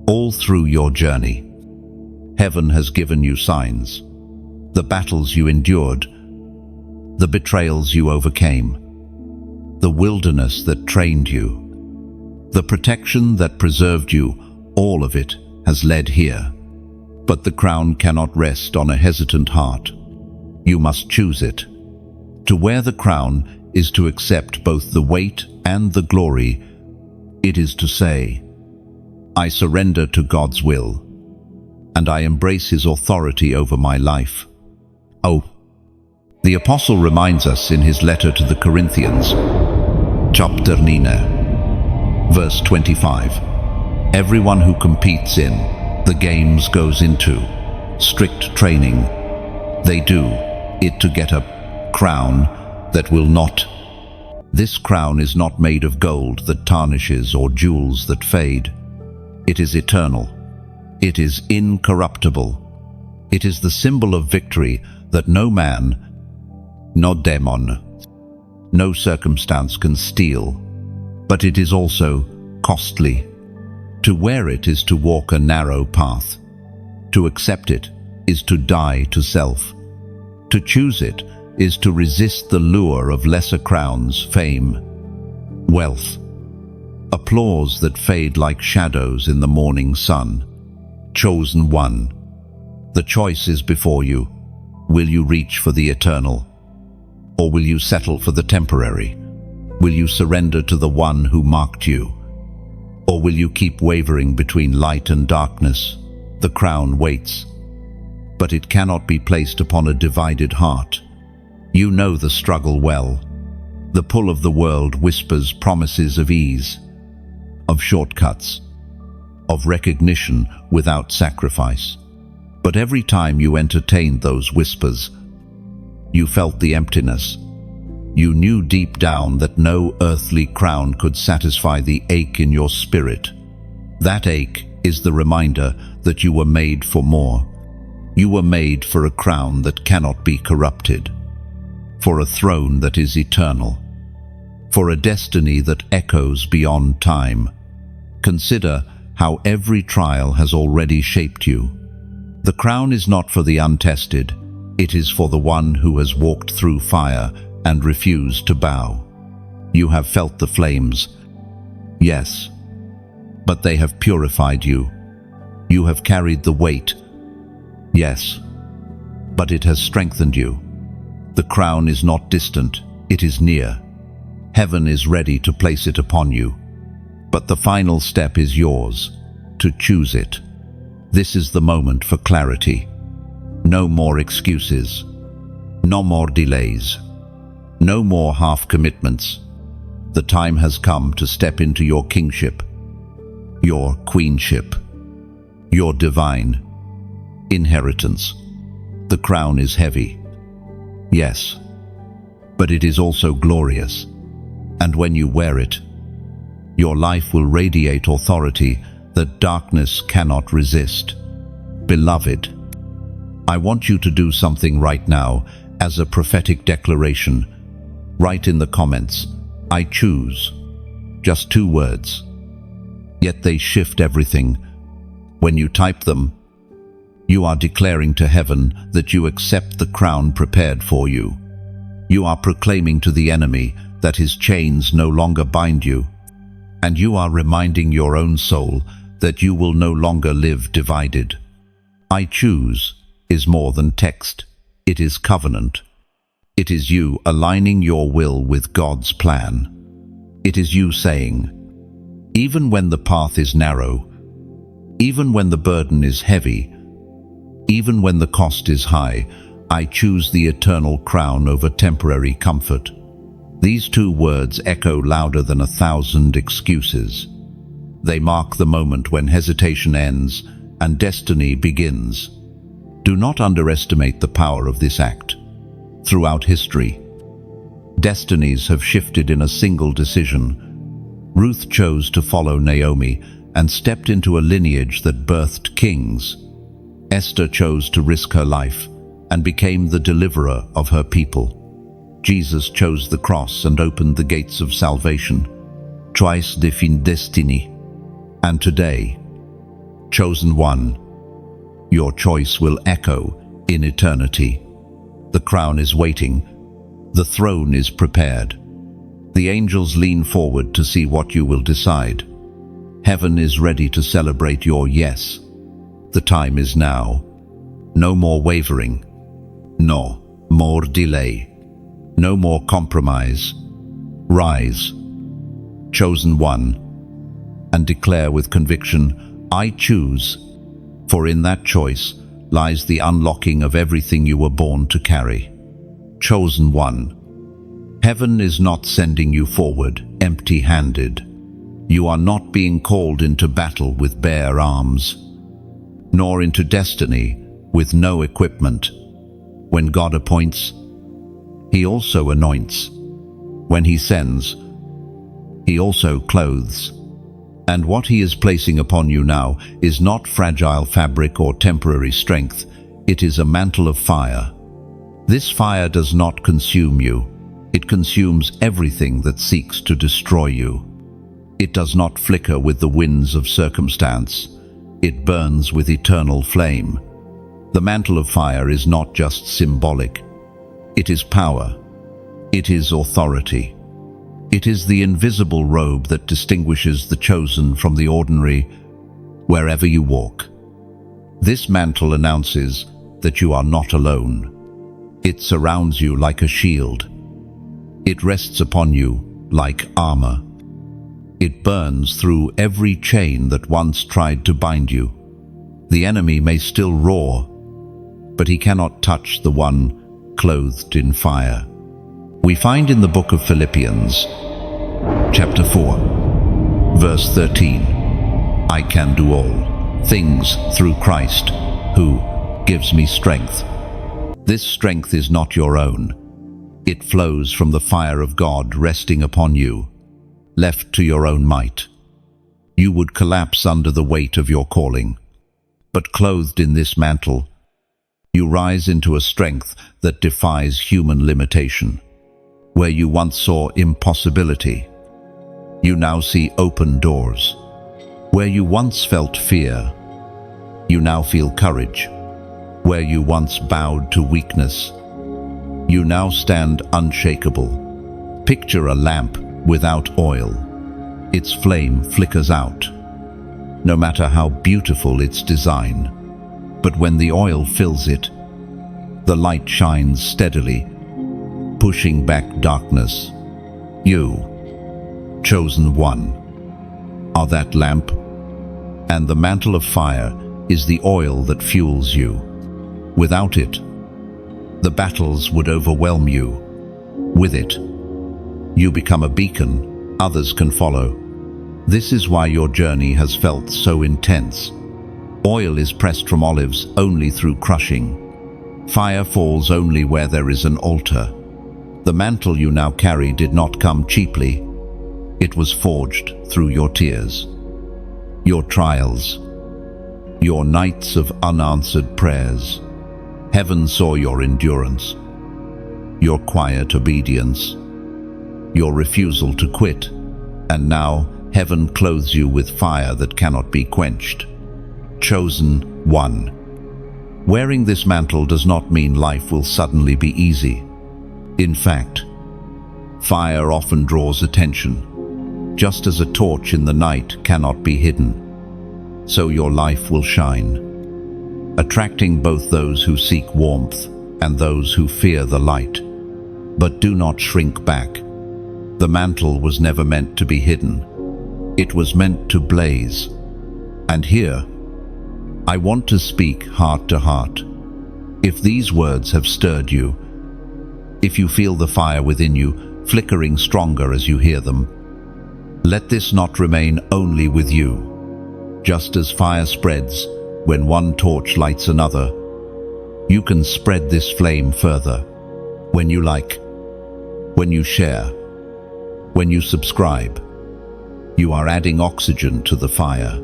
All through your journey, Heaven has given you signs. the battles you endured, the betrayals you overcame, the wilderness that trained you, the protection that preserved you, all of it has led here. But the crown cannot rest on a hesitant heart. You must choose it. To wear the crown is to accept both the weight and the glory. It is to say, I surrender to God's will, and I embrace His authority over my life. Oh, the Apostle reminds us in his letter to the Corinthians, chapter 9, verse 25, everyone who competes in the games goes into strict training. They do it to get a crown that will not. This crown is not made of gold that tarnishes or jewels that fade. It is eternal. It is incorruptible. It is the symbol of victory that no man, no demon, no circumstance can steal. But it is also costly. To wear it is to walk a narrow path. To accept it is to die to self. To choose it is to resist the lure of lesser crowns, fame, wealth, applause that fade like shadows in the morning sun. Chosen one. The choice is before you. Will you reach for the eternal? Or will you settle for the temporary? Will you surrender to the one who marked you? Or will you keep wavering between light and darkness? The crown waits, but it cannot be placed upon a divided heart. You know the struggle well. The pull of the world whispers promises of ease, of shortcuts, of recognition without sacrifice. But every time you entertained those whispers, you felt the emptiness. You knew deep down that no earthly crown could satisfy the ache in your spirit. That ache is the reminder that you were made for more. You were made for a crown that cannot be corrupted, for a throne that is eternal, for a destiny that echoes beyond time. Consider how every trial has already shaped you. The crown is not for the untested, it is for the one who has walked through fire and refused to bow. You have felt the flames, yes, but they have purified you. You have carried the weight, yes, but it has strengthened you. The crown is not distant, it is near. Heaven is ready to place it upon you. But the final step is yours, to choose it. This is the moment for clarity. No more excuses. No more delays. No more half commitments. The time has come to step into your kingship, your queenship, your divine inheritance. The crown is heavy, yes, but it is also glorious. And when you wear it, your life will radiate authority that darkness cannot resist. Beloved, I want you to do something right now as a prophetic declaration. Write in the comments, I choose. Just 2 words. Yet they shift everything. When you type them, you are declaring to heaven that you accept the crown prepared for you. You are proclaiming to the enemy that his chains no longer bind you. And you are reminding your own soul that you will no longer live divided. I choose is more than text. It is covenant. It is you aligning your will with God's plan. It is you saying, even when the path is narrow, even when the burden is heavy, even when the cost is high, I choose the eternal crown over temporary comfort. These 2 words echo louder than 1,000 excuses. They mark the moment when hesitation ends and destiny begins. Do not underestimate the power of this act. Throughout history, destinies have shifted in a single decision. Ruth chose to follow Naomi and stepped into a lineage that birthed kings. Esther chose to risk her life and became the deliverer of her people. Jesus chose the cross and opened the gates of salvation. Choice define destiny. And today, chosen one, your choice will echo in eternity. The crown is waiting. The throne is prepared. The angels lean forward to see what you will decide. Heaven is ready to celebrate your yes. The time is now. No more wavering. No more delay. No more compromise. Rise, chosen one, and declare with conviction, I choose, for in that choice lies the unlocking of everything you were born to carry. Chosen one. Heaven is not sending you forward empty-handed. You are not being called into battle with bare arms, nor into destiny with no equipment. When God appoints, He also anoints. When He sends, He also clothes. And what He is placing upon you now is not fragile fabric or temporary strength. It is a mantle of fire. This fire does not consume you. It consumes everything that seeks to destroy you. It does not flicker with the winds of circumstance. It burns with eternal flame. The mantle of fire is not just symbolic. It is power. It is authority. It is the invisible robe that distinguishes the chosen from the ordinary wherever you walk. This mantle announces that you are not alone. It surrounds you like a shield. It rests upon you like armor. It burns through every chain that once tried to bind you. The enemy may still roar, but he cannot touch the one clothed in fire. We find in the book of Philippians, chapter 4, verse 13, I can do all things through Christ, who gives me strength. This strength is not your own. It flows from the fire of God resting upon you. Left to your own might, you would collapse under the weight of your calling. But clothed in this mantle, you rise into a strength that defies human limitation. Where you once saw impossibility, you now see open doors. Where you once felt fear, you now feel courage. Where you once bowed to weakness, you now stand unshakable. Picture a lamp without oil. Its flame flickers out, no matter how beautiful its design. But when the oil fills it, the light shines steadily, pushing back darkness. You, chosen one, are that lamp, and the mantle of fire is the oil that fuels you. Without it, the battles would overwhelm you. With it, you become a beacon others can follow. This is why your journey has felt so intense. Oil is pressed from olives only through crushing. Fire falls only where there is an altar. The mantle you now carry did not come cheaply. It was forged through your tears, your trials, your nights of unanswered prayers. Heaven saw your endurance, your quiet obedience, your refusal to quit, and now heaven clothes you with fire that cannot be quenched. Chosen one. Wearing this mantle does not mean life will suddenly be easy. In fact, fire often draws attention. Just as a torch in the night cannot be hidden, so your life will shine, attracting both those who seek warmth and those who fear the light. But do not shrink back. The mantle was never meant to be hidden. It was meant to blaze. And here, I want to speak heart to heart. If these words have stirred you, if you feel the fire within you flickering stronger as you hear them, let this not remain only with you. Just as fire spreads when one torch lights another, you can spread this flame further. When you like, when you share, when you subscribe, you are adding oxygen to the fire,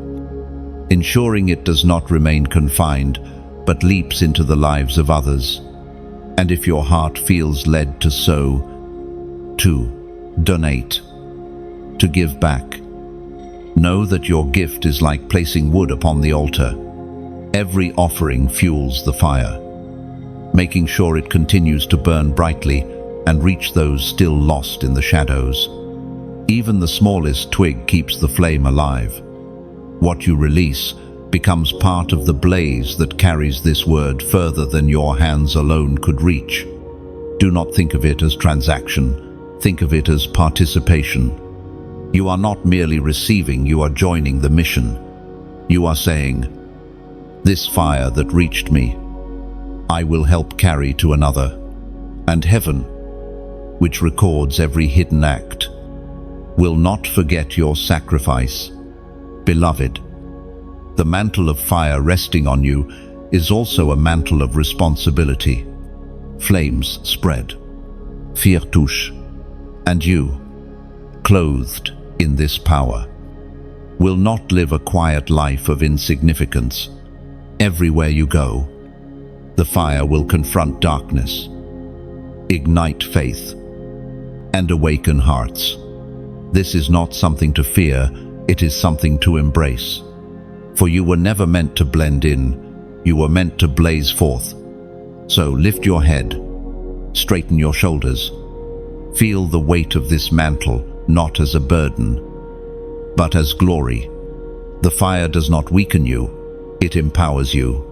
ensuring it does not remain confined, but leaps into the lives of others. And if your heart feels led to sow, to donate, to give back, know that your gift is like placing wood upon the altar. Every offering fuels the fire. making sure it continues to burn brightly and reach those still lost in the shadows. Even the smallest twig keeps the flame alive. What you release becomes part of the blaze that carries this word further than your hands alone could reach. Do not think of it as transaction. Think of it as participation. You are not merely receiving, you are joining the mission. You are saying, "This fire that reached me, I will help carry to another." And heaven, which records every hidden act, will not forget your sacrifice. Beloved, the mantle of fire resting on you is also a mantle of responsibility. Flames spread. Fear touche. And you, clothed in this power, will not live a quiet life of insignificance. Everywhere you go, the fire will confront darkness, ignite faith, and awaken hearts. This is not something to fear, it is something to embrace. For you were never meant to blend in, you were meant to blaze forth. So lift your head, straighten your shoulders, feel the weight of this mantle, not as a burden, but as glory. The fire does not weaken you, it empowers you.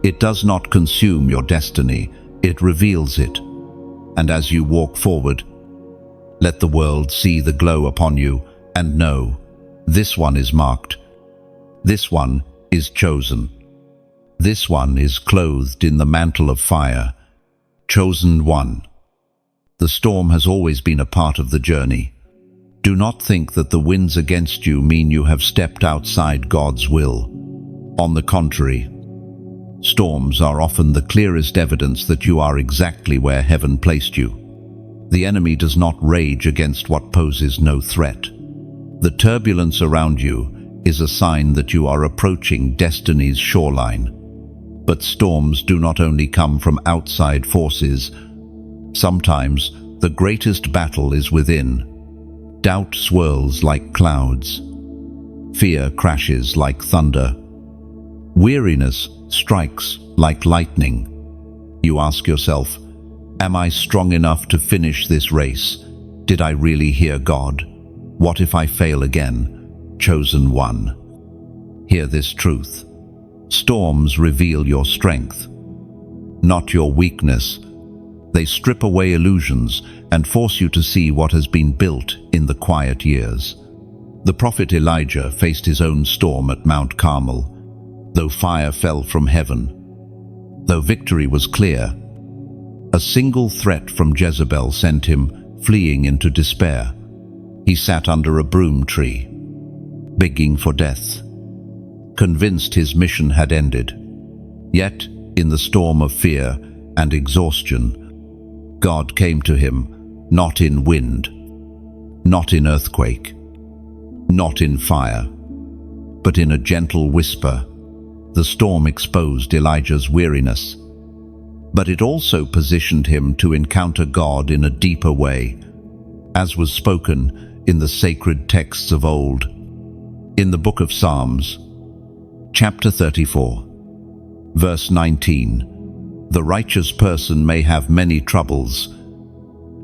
It does not consume your destiny, it reveals it. And as you walk forward, let the world see the glow upon you and know, this one is marked. This one is chosen. This one is clothed in the mantle of fire. Chosen one. The storm has always been a part of the journey. Do not think that the winds against you mean you have stepped outside God's will. On the contrary, storms are often the clearest evidence that you are exactly where heaven placed you. The enemy does not rage against what poses no threat. The turbulence around you is a sign that you are approaching destiny's shoreline. But storms do not only come from outside forces. Sometimes the greatest battle is within. Doubt swirls like clouds. Fear crashes like thunder. Weariness strikes like lightning. You ask yourself, am I strong enough to finish this race? Did I really hear God? What if I fail again? Chosen one. Hear this truth. Storms reveal your strength, not your weakness. They strip away illusions and force you to see what has been built in the quiet years. The prophet Elijah faced his own storm at Mount Carmel, though fire fell from heaven. Though victory was clear, a single threat from Jezebel sent him fleeing into despair. He sat under a broom tree, begging for death, convinced his mission had ended. Yet, in the storm of fear and exhaustion, God came to him, not in wind, not in earthquake, not in fire, but in a gentle whisper. The storm exposed Elijah's weariness, but it also positioned him to encounter God in a deeper way, as was spoken in the sacred texts of old. In the book of Psalms, chapter 34, verse 19, the righteous person may have many troubles,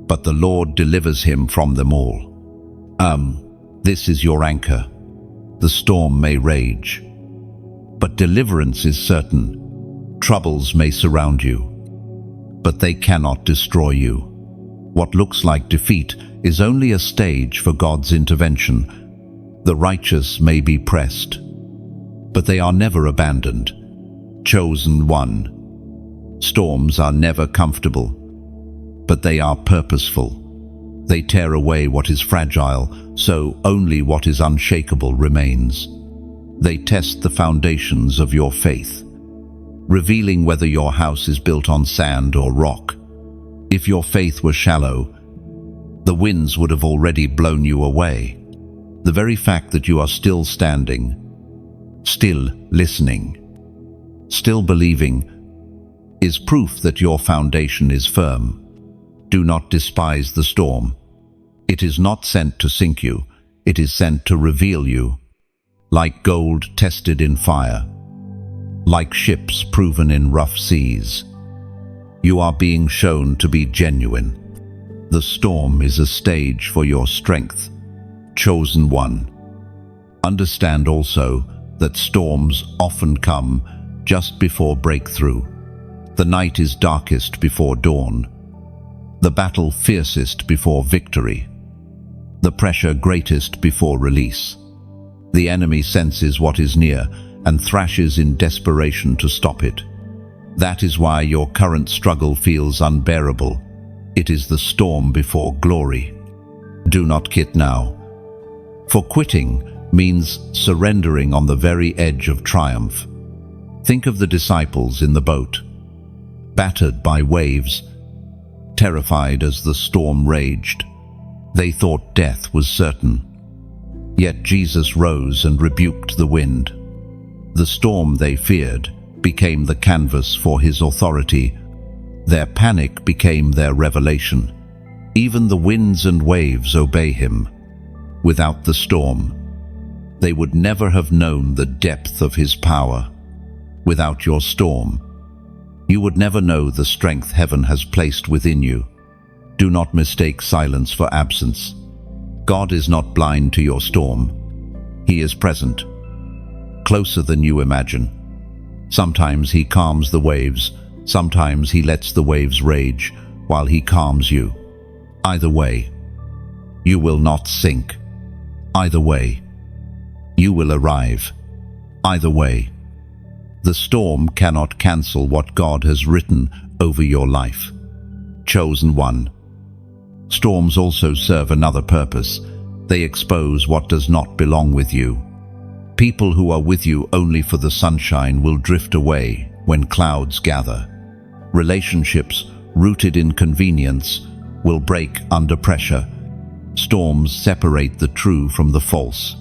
but the Lord delivers him from them all. This is your anchor. The storm may rage, but deliverance is certain. Troubles may surround you, but they cannot destroy you. What looks like defeat is only a stage for God's intervention. The righteous may be pressed, but they are never abandoned. Chosen one. Storms are never comfortable, but they are purposeful. They tear away what is fragile, so only what is unshakable remains. They test the foundations of your faith, revealing whether your house is built on sand or rock. If your faith were shallow, the winds would have already blown you away. The very fact that you are still standing, still listening, still believing, is proof that your foundation is firm. Do not despise the storm. It is not sent to sink you, it is sent to reveal you. Like gold tested in fire, like ships proven in rough seas, You are being shown to be genuine. The storm is a stage for your strength. Chosen one. Understand also that storms often come just before breakthrough. The night is darkest before dawn. The battle fiercest before victory. The pressure greatest before release. The enemy senses what is near and thrashes in desperation to stop it. That is why your current struggle feels unbearable. It is the storm before glory. Do not quit now. For quitting means surrendering on the very edge of triumph. Think of the disciples in the boat, battered by waves, terrified as the storm raged. They thought death was certain. Yet Jesus rose and rebuked the wind. The storm they feared became the canvas for his authority. Their panic became their revelation. Even the winds and waves obey him. Without the storm, they would never have known the depth of his power. Without your storm, you would never know the strength heaven has placed within you. Do not mistake silence for absence. God is not blind to your storm. He is present, closer than you imagine. Sometimes he calms the waves, sometimes he lets the waves rage while he calms you. Either way, you will not sink. Either way, you will arrive. Either way, the storm cannot cancel what God has written over your life. Chosen one. Storms also serve another purpose. They expose what does not belong with you. People who are with you only for the sunshine will drift away when clouds gather. Relationships rooted in convenience will break under pressure. Storms separate the true from the false,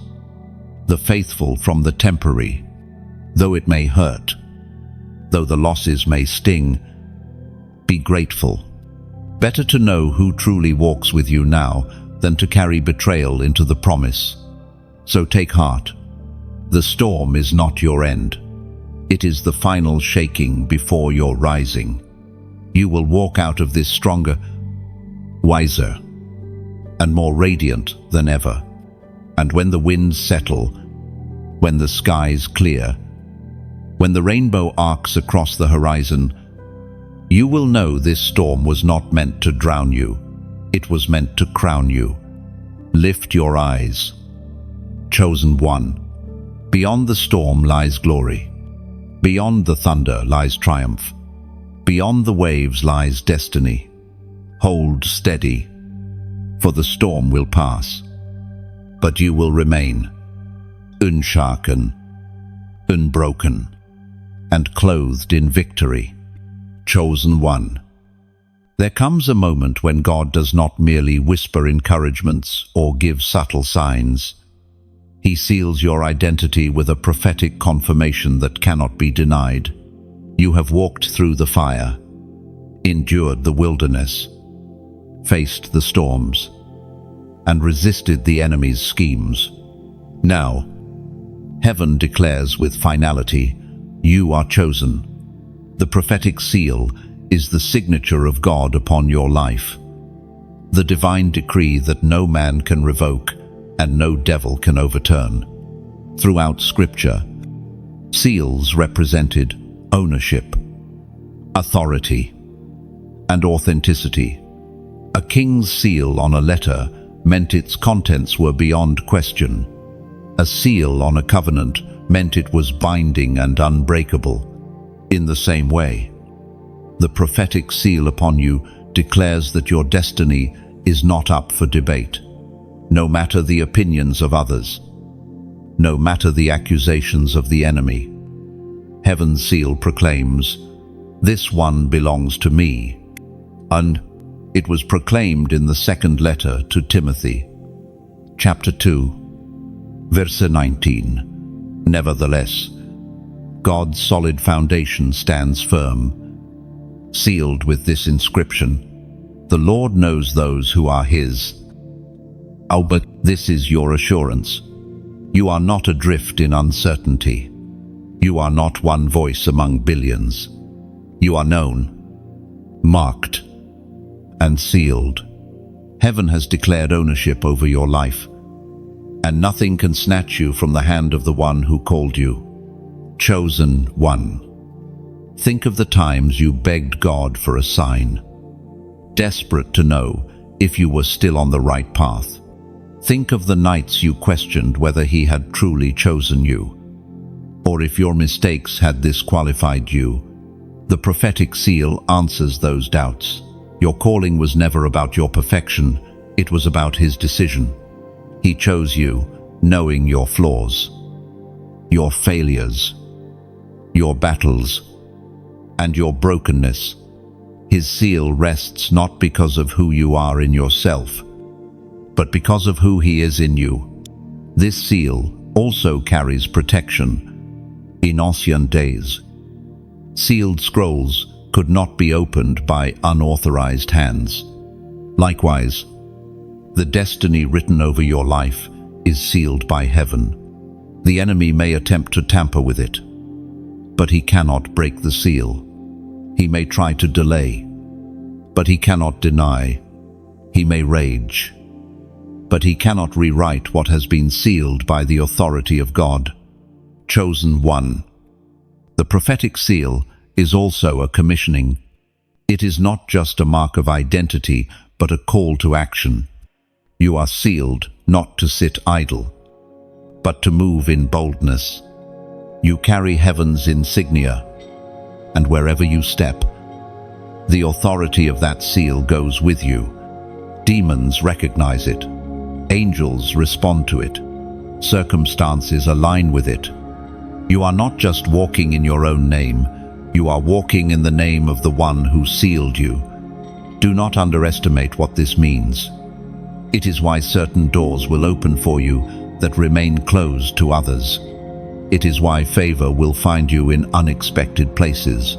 the faithful from the temporary. Though it may hurt, though the losses may sting, be grateful. Better to know who truly walks with you now than to carry betrayal into the promise. So take heart. The storm is not your end. It is the final shaking before your rising. You will walk out of this stronger, wiser, and more radiant than ever. And when the winds settle, when the skies clear, when the rainbow arcs across the horizon, you will know this storm was not meant to drown you. It was meant to crown you. Lift your eyes. Chosen one. Beyond the storm lies glory. Beyond the thunder lies triumph. Beyond the waves lies destiny. Hold steady, for the storm will pass, but you will remain, unshaken, unbroken, and clothed in victory. Chosen one. There comes a moment when God does not merely whisper encouragements or give subtle signs. He seals your identity with a prophetic confirmation that cannot be denied. You have walked through the fire, endured the wilderness, faced the storms, and resisted the enemy's schemes. Now, heaven declares with finality, you are chosen. The prophetic seal is the signature of God upon your life, the divine decree that no man can revoke and no devil can overturn. Throughout Scripture, seals represented ownership, authority, and authenticity. A king's seal on a letter meant its contents were beyond question. A seal on a covenant meant it was binding and unbreakable. In the same way, the prophetic seal upon you declares that your destiny is not up for debate, no matter the opinions of others, no matter the accusations of the enemy. Heaven's seal proclaims, "This one belongs to me," and it was proclaimed in the second letter to Timothy, chapter 2, verse 19. Nevertheless, God's solid foundation stands firm, sealed with this inscription, "The Lord knows those who are his." Oh, but this is your assurance. You are not adrift in uncertainty. You are not one voice among billions. You are known. marked, and sealed. Heaven has declared ownership over your life, and nothing can snatch you from the hand of the one who called you. Chosen one. Think of the times you begged God for a sign, desperate to know if you were still on the right path. Think of the nights you questioned whether He had truly chosen you, or if your mistakes had disqualified you. The prophetic seal answers those doubts. Your calling was never about your perfection, it was about His decision. He chose you, knowing your flaws, your failures, your battles, and your brokenness. His seal rests not because of who you are in yourself, but because of who He is in you. This seal also carries protection. In ancient days, sealed scrolls could not be opened by unauthorized hands. Likewise, the destiny written over your life is sealed by heaven. The enemy may attempt to tamper with it, but he cannot break the seal. He may try to delay, but he cannot deny. He may rage, but he cannot rewrite what has been sealed by the authority of God. Chosen one. The prophetic seal is also a commissioning. It is not just a mark of identity, but a call to action. You are sealed not to sit idle, but to move in boldness. You carry heaven's insignia, and wherever you step, the authority of that seal goes with you. Demons recognize it. Angels respond to it. Circumstances align with it. You are not just walking in your own name, you are walking in the name of the one who sealed you. Do not underestimate what this means. It is why certain doors will open for you that remain closed to others. It is why favor will find you in unexpected places.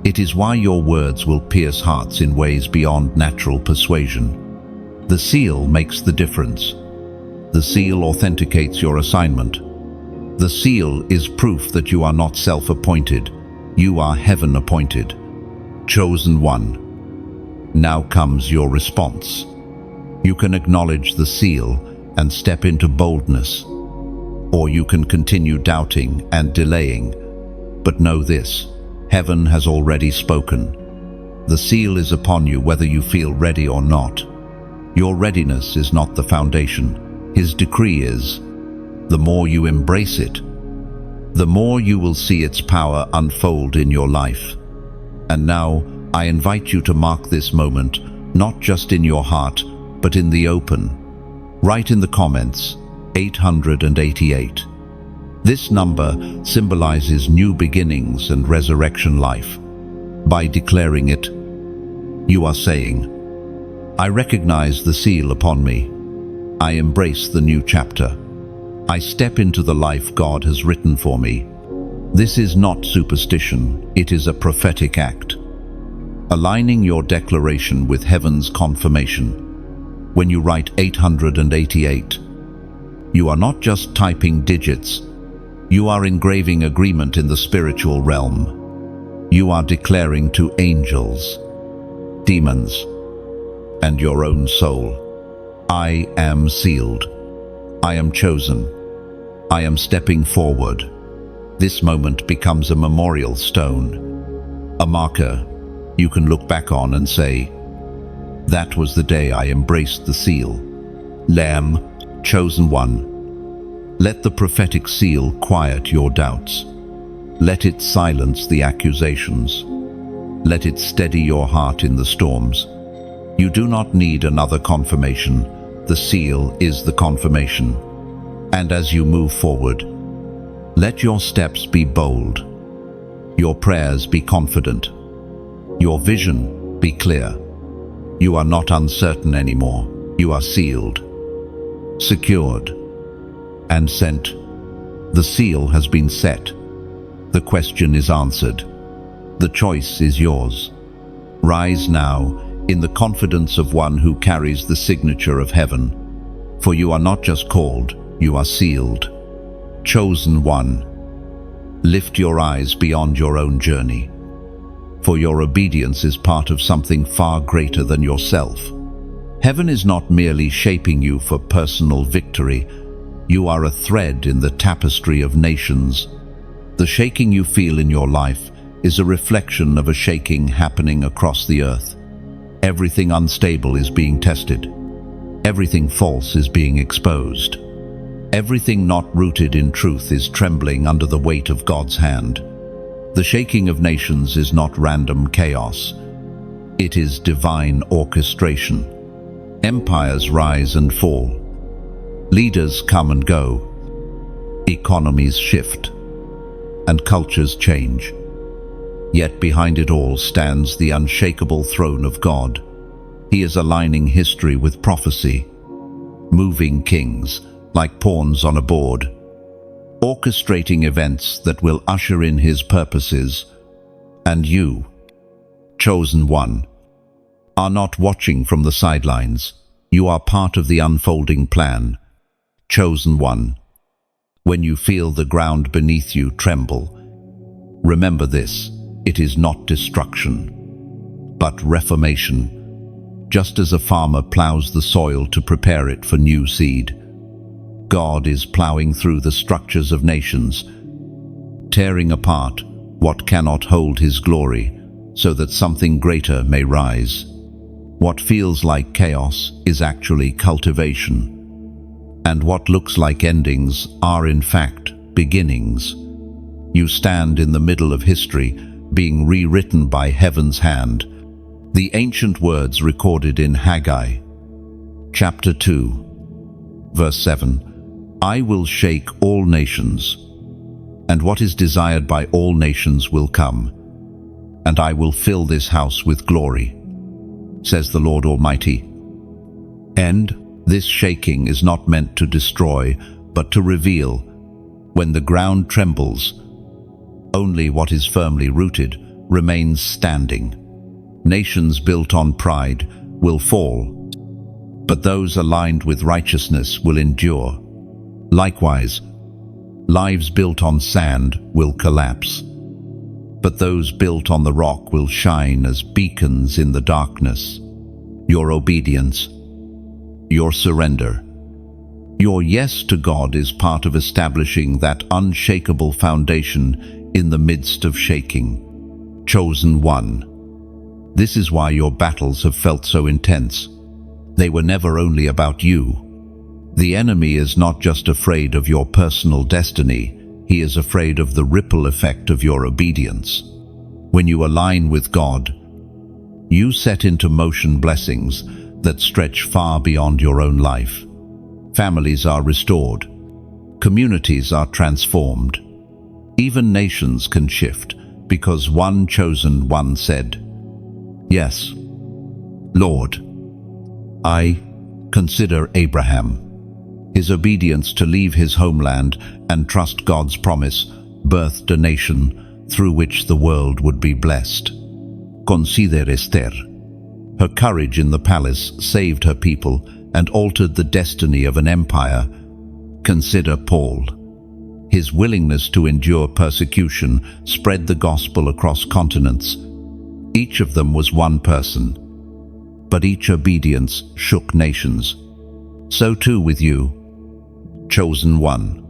It is why your words will pierce hearts in ways beyond natural persuasion. The seal makes the difference. The seal authenticates your assignment. The seal is proof that you are not self-appointed. You are heaven-appointed. Chosen one. Now comes your response. You can acknowledge the seal and step into boldness, or you can continue doubting and delaying. But know this, heaven has already spoken. The seal is upon you whether you feel ready or not. Your readiness is not the foundation. His decree is, the more you embrace it, the more you will see its power unfold in your life. And now, I invite you to mark this moment, not just in your heart, but in the open. Write in the comments, 888. This number symbolizes new beginnings and resurrection life. By declaring it, you are saying, I recognize the seal upon me. I embrace the new chapter. I step into the life God has written for me. This is not superstition, it is a prophetic act. Aligning your declaration with heaven's confirmation. When you write 888, you are not just typing digits, you are engraving agreement in the spiritual realm. You are declaring to angels, demons, and your own soul, I am sealed. I am chosen. I am stepping forward. This moment becomes a memorial stone, a marker you can look back on and say, that was the day I embraced the seal. Lamb, chosen one. Let the prophetic seal quiet your doubts. Let it silence the accusations. Let it steady your heart in the storms. You do not need another confirmation. The seal is the confirmation. And as you move forward, let your steps be bold, your prayers be confident, your vision be clear. You are not uncertain anymore. You are sealed, secured, and sent. The seal has been set. The question is answered. The choice is yours. Rise now in the confidence of one who carries the signature of heaven. For you are not just called, you are sealed. Chosen one. Lift your eyes beyond your own journey. for your obedience is part of something far greater than yourself. Heaven is not merely shaping you for personal victory. You are a thread in the tapestry of nations. The shaking you feel in your life is a reflection of a shaking happening across the earth. Everything unstable is being tested. Everything false is being exposed. Everything not rooted in truth is trembling under the weight of God's hand. The shaking of nations is not random chaos. It is divine orchestration. Empires rise and fall. Leaders come and go. Economies shift. And cultures change. Yet behind it all stands the unshakable throne of God. He is aligning history with prophecy, moving kings like pawns on a board, orchestrating events that will usher in his purposes. And you, chosen one, are not watching from the sidelines. You are part of the unfolding plan. Chosen one, when you feel the ground beneath you tremble, remember this: it is not destruction, but reformation. Just as a farmer plows the soil to prepare it for new seed, God is plowing through the structures of nations, tearing apart what cannot hold his glory, so that something greater may rise. What feels like chaos is actually cultivation, and what looks like endings are in fact beginnings. You stand in the middle of history, being rewritten by heaven's hand. The ancient words recorded in Haggai, chapter 2, verse 7, "I will shake all nations, and what is desired by all nations will come, and I will fill this house with glory, says the Lord Almighty." And this shaking is not meant to destroy, but to reveal. When the ground trembles, only what is firmly rooted remains standing. Nations built on pride will fall, but those aligned with righteousness will endure. Likewise, lives built on sand will collapse, but those built on the rock will shine as beacons in the darkness. Your obedience, your surrender, your yes to God is part of establishing that unshakable foundation in the midst of shaking. Chosen one. This is why your battles have felt so intense. They were never only about you. The enemy is not just afraid of your personal destiny, he is afraid of the ripple effect of your obedience. When you align with God, you set into motion blessings that stretch far beyond your own life. Families are restored. Communities are transformed. Even nations can shift because one chosen one said, "Yes, Lord." I consider Abraham. His obedience to leave his homeland and trust God's promise birthed a nation through which the world would be blessed. Consider Esther. Her courage in the palace saved her people and altered the destiny of an empire. Consider Paul. His willingness to endure persecution spread the gospel across continents. Each of them was one person, but each obedience shook nations. So too with you, chosen one.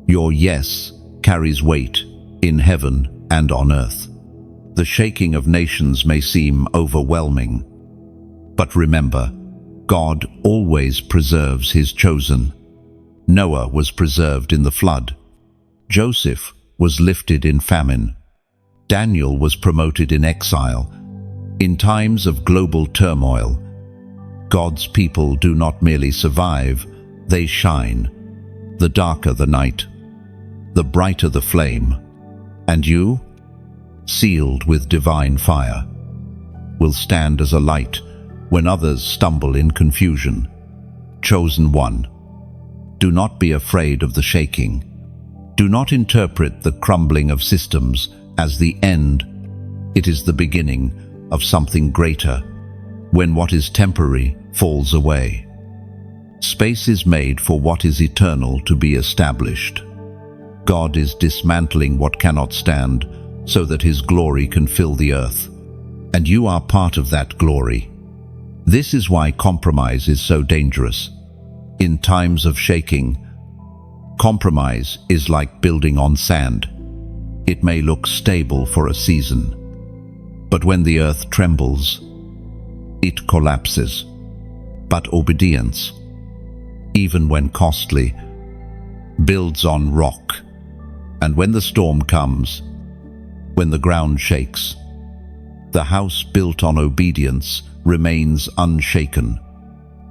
Your yes carries weight in heaven and on earth. The shaking of nations may seem overwhelming, but remember, God always preserves his chosen. Noah was preserved in the flood. Joseph was lifted in famine. Daniel was promoted in exile. In times of global turmoil, God's people do not merely survive, they shine. The darker the night, the brighter the flame. And you, sealed with divine fire, will stand as a light when others stumble in confusion. Chosen one, do not be afraid of the shaking. Do not interpret the crumbling of systems as the end. It is the beginning of something greater, when what is temporary falls away. Space is made for what is eternal to be established. God is dismantling what cannot stand, so that his glory can fill the earth. and you are part of that glory. This is why compromise is so dangerous. In times of shaking, compromise is like building on sand. It may look stable for a season, but when the earth trembles, it collapses. But obedience, even when costly, builds on rock. And when the storm comes, when the ground shakes, the house built on obedience remains unshaken.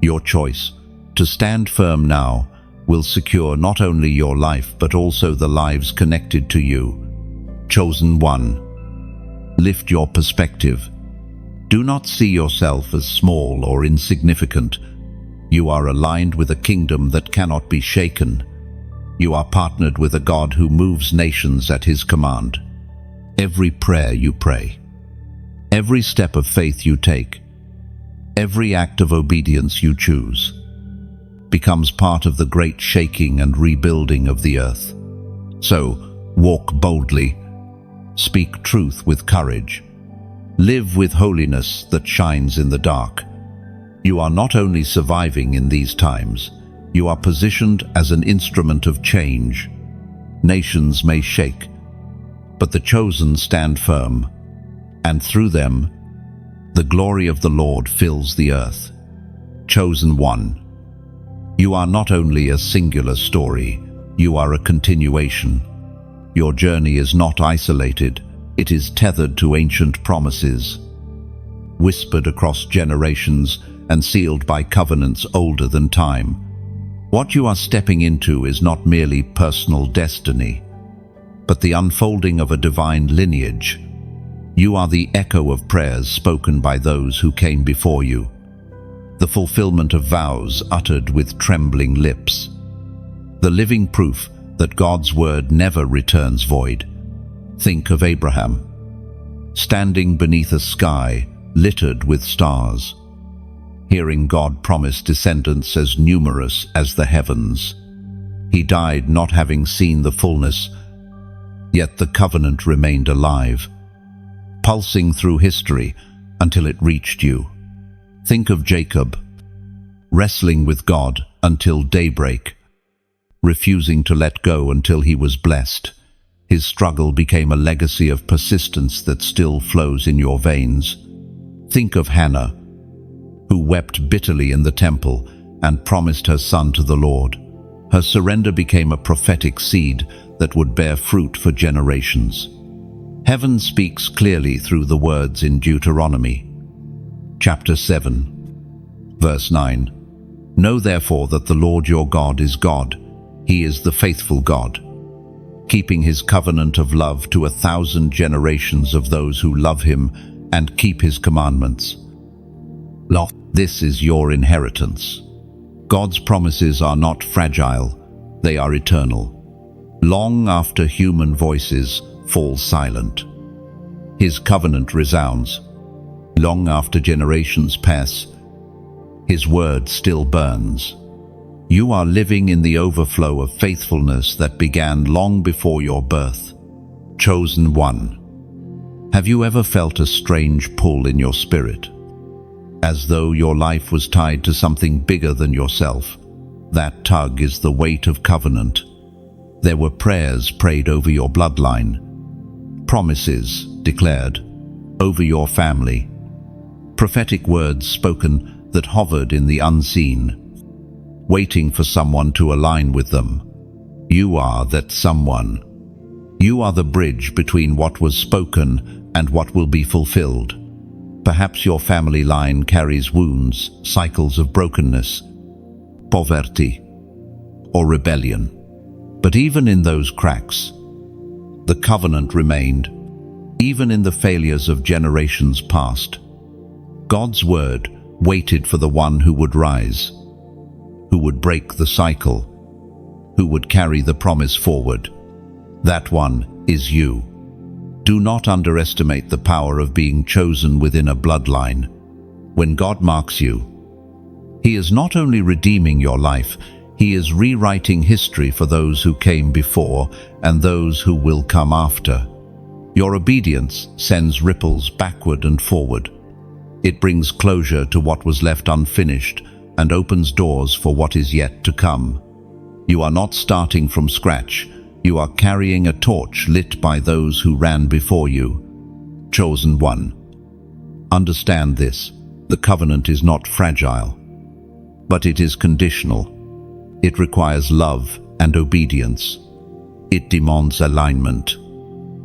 Your choice to stand firm now will secure not only your life but also the lives connected to you. Chosen one, lift your perspective. Do not see yourself as small or insignificant. You are aligned with a kingdom that cannot be shaken. You are partnered with a God who moves nations at his command. Every prayer you pray, every step of faith you take, every act of obedience you choose, becomes part of the great shaking and rebuilding of the earth. So, walk boldly, speak truth with courage, live with holiness that shines in the dark. You are not only surviving in these times, you are positioned as an instrument of change. Nations may shake, but the chosen stand firm, and through them, the glory of the Lord fills the earth. Chosen one, you are not only a singular story, you are a continuation. Your journey is not isolated, it is tethered to ancient promises, whispered across generations and sealed by covenants older than time. What you are stepping into is not merely personal destiny, but the unfolding of a divine lineage. You are the echo of prayers spoken by those who came before you, the fulfillment of vows uttered with trembling lips, the living proof that God's word never returns void. Think of Abraham, standing beneath a sky littered with stars, hearing God promise descendants as numerous as the heavens. He died not having seen the fullness, yet the covenant remained alive, pulsing through history until it reached you. Think of Jacob, wrestling with God until daybreak, refusing to let go until he was blessed. His struggle became a legacy of persistence that still flows in your veins. Think of Hannah, who wept bitterly in the temple and promised her son to the Lord. Her surrender became a prophetic seed that would bear fruit for generations. Heaven speaks clearly through the words in Deuteronomy, chapter 7, verse 9. Know therefore that the Lord your God is God. He is the faithful God, keeping his covenant of love to 1,000 generations of those who love him and keep his commandments. This is your inheritance. God's promises are not fragile, they are eternal. Long after human voices fall silent, his covenant resounds. Long after generations pass, his word still burns. You are living in the overflow of faithfulness that began long before your birth. Chosen one. Have you ever felt a strange pull in your spirit, as though your life was tied to something bigger than yourself? That tug is the weight of covenant. There were prayers prayed over your bloodline, promises declared over your family, prophetic words spoken that hovered in the unseen, waiting for someone to align with them. You are that someone. You are the bridge between what was spoken and what will be fulfilled. Perhaps your family line carries wounds, cycles of brokenness, poverty, or rebellion. But even in those cracks, the covenant remained. Even in the failures of generations past, God's word waited for the one who would rise, who would break the cycle, who would carry the promise forward. That one is you. Do not underestimate the power of being chosen within a bloodline. When God marks you, he is not only redeeming your life, he is rewriting history for those who came before and those who will come after. Your obedience sends ripples backward and forward. It brings closure to what was left unfinished and opens doors for what is yet to come. You are not starting from scratch. You are carrying a torch lit by those who ran before you. Chosen one. Understand this. The covenant is not fragile, but it is conditional. It requires love and obedience. It demands alignment.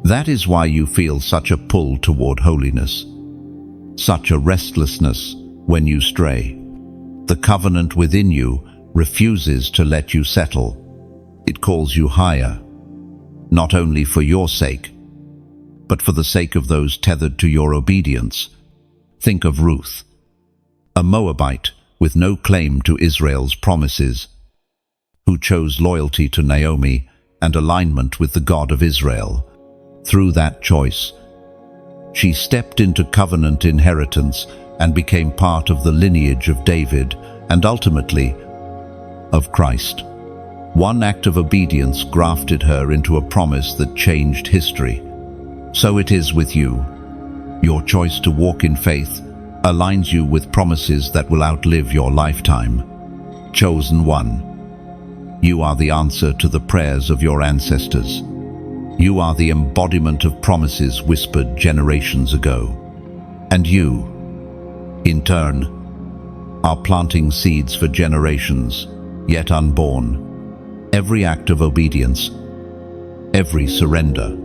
That is why you feel such a pull toward holiness, such a restlessness when you stray. The covenant within you refuses to let you settle. It calls you higher, not only for your sake, but for the sake of those tethered to your obedience. Think of Ruth, a Moabite with no claim to Israel's promises, who chose loyalty to Naomi and alignment with the God of Israel. Through that choice, she stepped into covenant inheritance and became part of the lineage of David and ultimately of Christ. One act of obedience grafted her into a promise that changed history. So it is with you. Your choice to walk in faith aligns you with promises that will outlive your lifetime. Chosen one. You are the answer to the prayers of your ancestors. You are the embodiment of promises whispered generations ago. And you, in turn, are planting seeds for generations yet unborn. Every act of obedience, every surrender,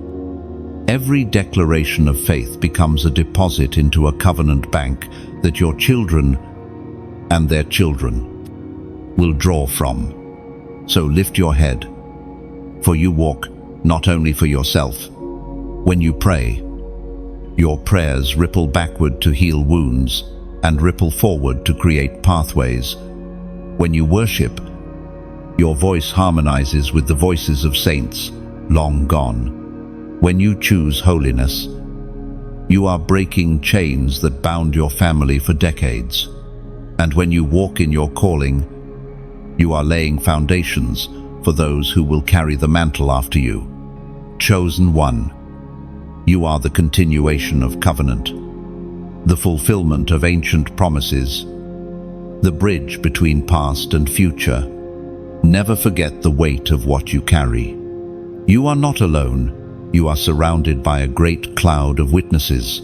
every declaration of faith becomes a deposit into a covenant bank that your children and their children will draw from. So lift your head, for you walk not only for yourself. When you pray, your prayers ripple backward to heal wounds and ripple forward to create pathways. When you worship, your voice harmonizes with the voices of saints long gone. When you choose holiness, you are breaking chains that bound your family for decades. And when you walk in your calling, you are laying foundations for those who will carry the mantle after you. Chosen one. You are the continuation of covenant, the fulfillment of ancient promises, the bridge between past and future. Never forget the weight of what you carry. You are not alone. You are surrounded by a great cloud of witnesses,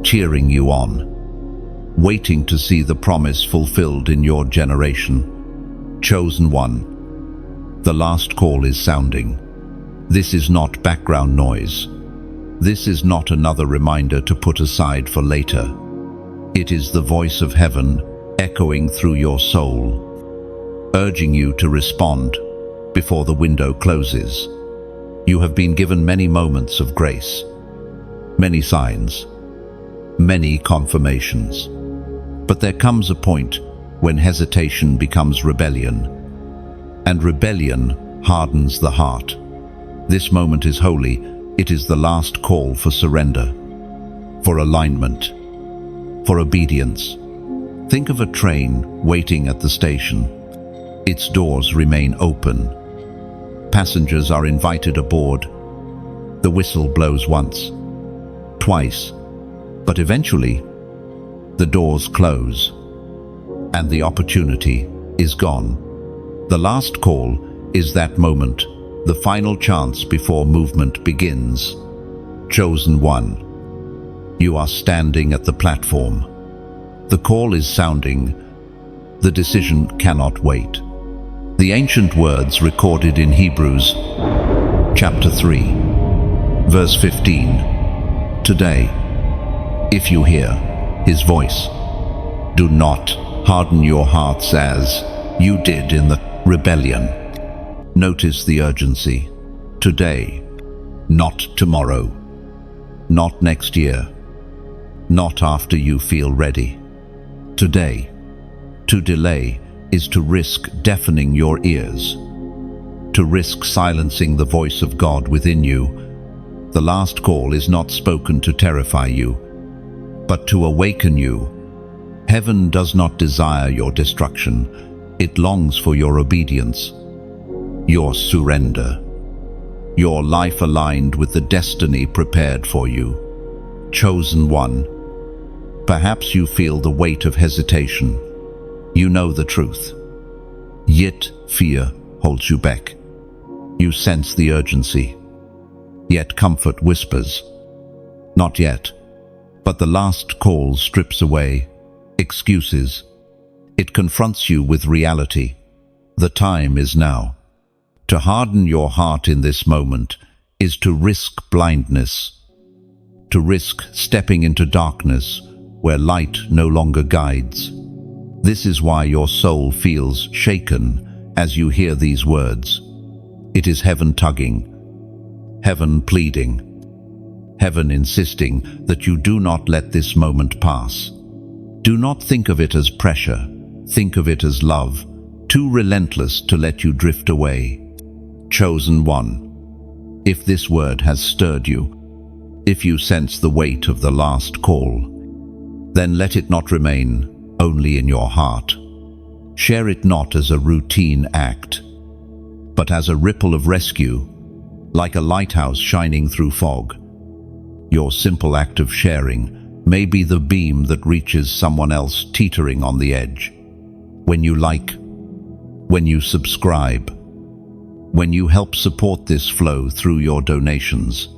cheering you on, waiting to see the promise fulfilled in your generation. Chosen one. The last call is sounding. This is not background noise. This is not another reminder to put aside for later. It is the voice of heaven echoing through your soul, urging you to respond before the window closes. You have been given many moments of grace, many signs, many confirmations. But there comes a point when hesitation becomes rebellion, and rebellion hardens the heart. This moment is holy. It is the last call for surrender, for alignment, for obedience. Think of a train waiting at the station. Its doors remain open. Passengers are invited aboard. The whistle blows once, twice, but eventually the doors close and the opportunity is gone. The last call is that moment, the final chance before movement begins. Chosen one. You are standing at the platform. The call is sounding. The decision cannot wait. The ancient words recorded in Hebrews, chapter 3, verse 15. Today, if you hear his voice, do not harden your hearts as you did in the rebellion. Notice the urgency. Today, not tomorrow, not next year, not after you feel ready. Today. To delay is to risk deafening your ears, to risk silencing the voice of God within you. The last call is not spoken to terrify you, but to awaken you. Heaven does not desire your destruction. It longs for your obedience, your surrender, your life aligned with the destiny prepared for you. Chosen one. Perhaps you feel the weight of hesitation. You know the truth. Yet fear holds you back. You sense the urgency. Yet comfort whispers, not yet. But the last call strips away excuses. It confronts you with reality. The time is now. To harden your heart in this moment is to risk blindness, to risk stepping into darkness where light no longer guides. This is why your soul feels shaken as you hear these words. It is heaven tugging, heaven pleading, heaven insisting that you do not let this moment pass. Do not think of it as pressure. Think of it as love, too relentless to let you drift away. Chosen one. If this word has stirred you, if you sense the weight of the last call, then let it not remain only in your heart. Share it not as a routine act, but as a ripple of rescue, like a lighthouse shining through fog. Your simple act of sharing may be the beam that reaches someone else teetering on the edge. When you like, when you subscribe, when you help support this flow through your donations,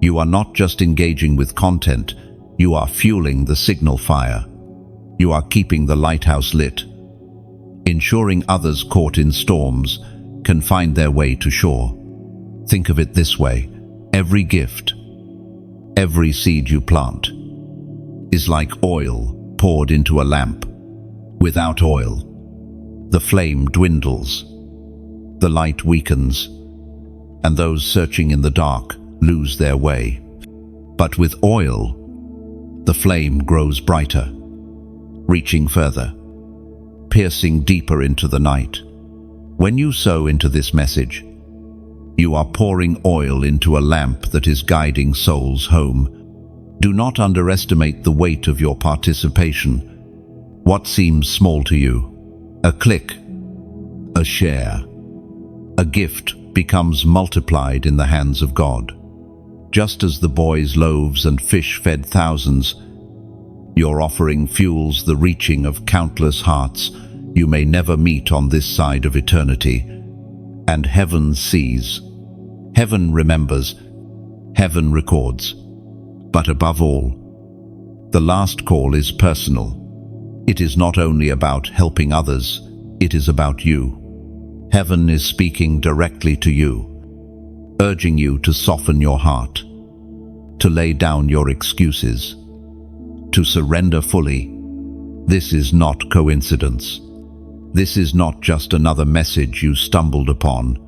you are not just engaging with content, you are fueling the signal fire. You are keeping the lighthouse lit, ensuring others caught in storms can find their way to shore. Think of it this way: every gift, every seed you plant, is like oil poured into a lamp. Without oil, the flame dwindles, the light weakens, and those searching in the dark lose their way. But with oil, the flame grows brighter, reaching further, piercing deeper into the night. When you sow into this message, you are pouring oil into a lamp that is guiding souls home. Do not underestimate the weight of your participation. What seems small to you, a click, a share, a gift, becomes multiplied in the hands of God. Just as the boys' loaves and fish fed thousands, your offering fuels the reaching of countless hearts you may never meet on this side of eternity. And heaven sees, heaven remembers, heaven records. But above all, the last call is personal. It is not only about helping others, it is about you. Heaven is speaking directly to you, urging you to soften your heart, to lay down your excuses, to surrender fully. This is not coincidence. This is not just another message you stumbled upon.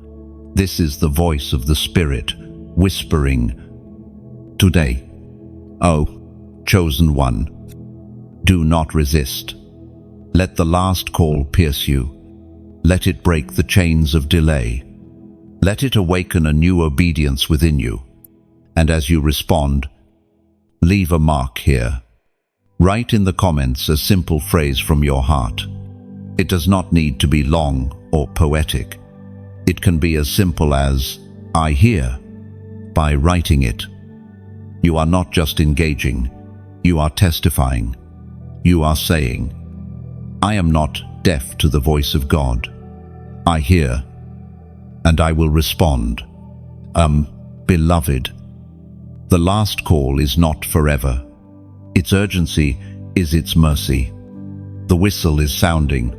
This is the voice of the Spirit whispering, today. Oh, chosen one, do not resist. Let the last call pierce you. Let it break the chains of delay. Let it awaken a new obedience within you. And as you respond, leave a mark here. Write in the comments a simple phrase from your heart. It does not need to be long or poetic. It can be as simple as, I hear. By writing it, you are not just engaging, you are testifying. You are saying, I am not deaf to the voice of God. I hear, and I will respond. Beloved, the last call is not forever. Its urgency is its mercy. The whistle is sounding.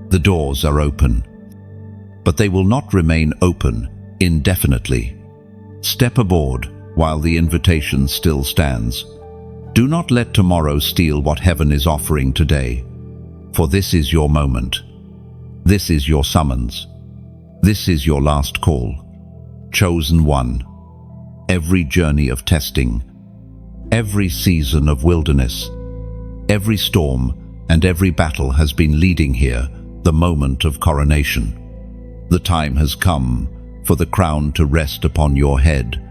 The doors are open. But they will not remain open indefinitely. Step aboard while the invitation still stands. Do not let tomorrow steal what heaven is offering today, for this is your moment. This is your summons. This is your last call. Chosen one. Every journey of testing, every season of wilderness, every storm and every battle has been leading here, the moment of coronation. The time has come for the crown to rest upon your head,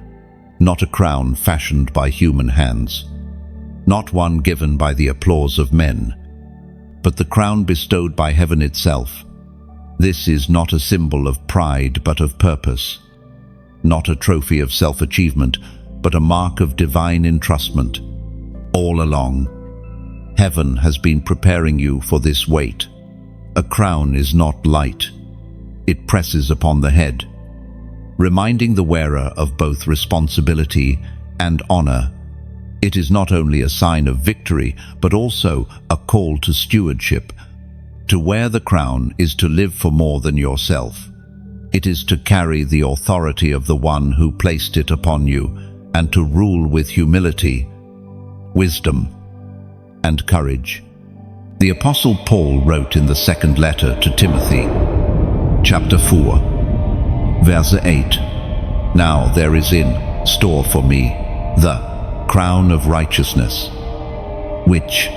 not a crown fashioned by human hands, not one given by the applause of men, but the crown bestowed by heaven itself. This is not a symbol of pride but of purpose. not a trophy of self-achievement, but a mark of divine entrustment. All along, heaven has been preparing you for this weight. A crown is not light. It presses upon the head, reminding the wearer of both responsibility and honor. It is not only a sign of victory, but also a call to stewardship. To wear the crown is to live for more than yourself. It is to carry the authority of the one who placed it upon you, and to rule with humility, wisdom, and courage. The Apostle Paul wrote in the second letter to Timothy, chapter 4, verse 8, "Now there is in store for me the crown of righteousness, which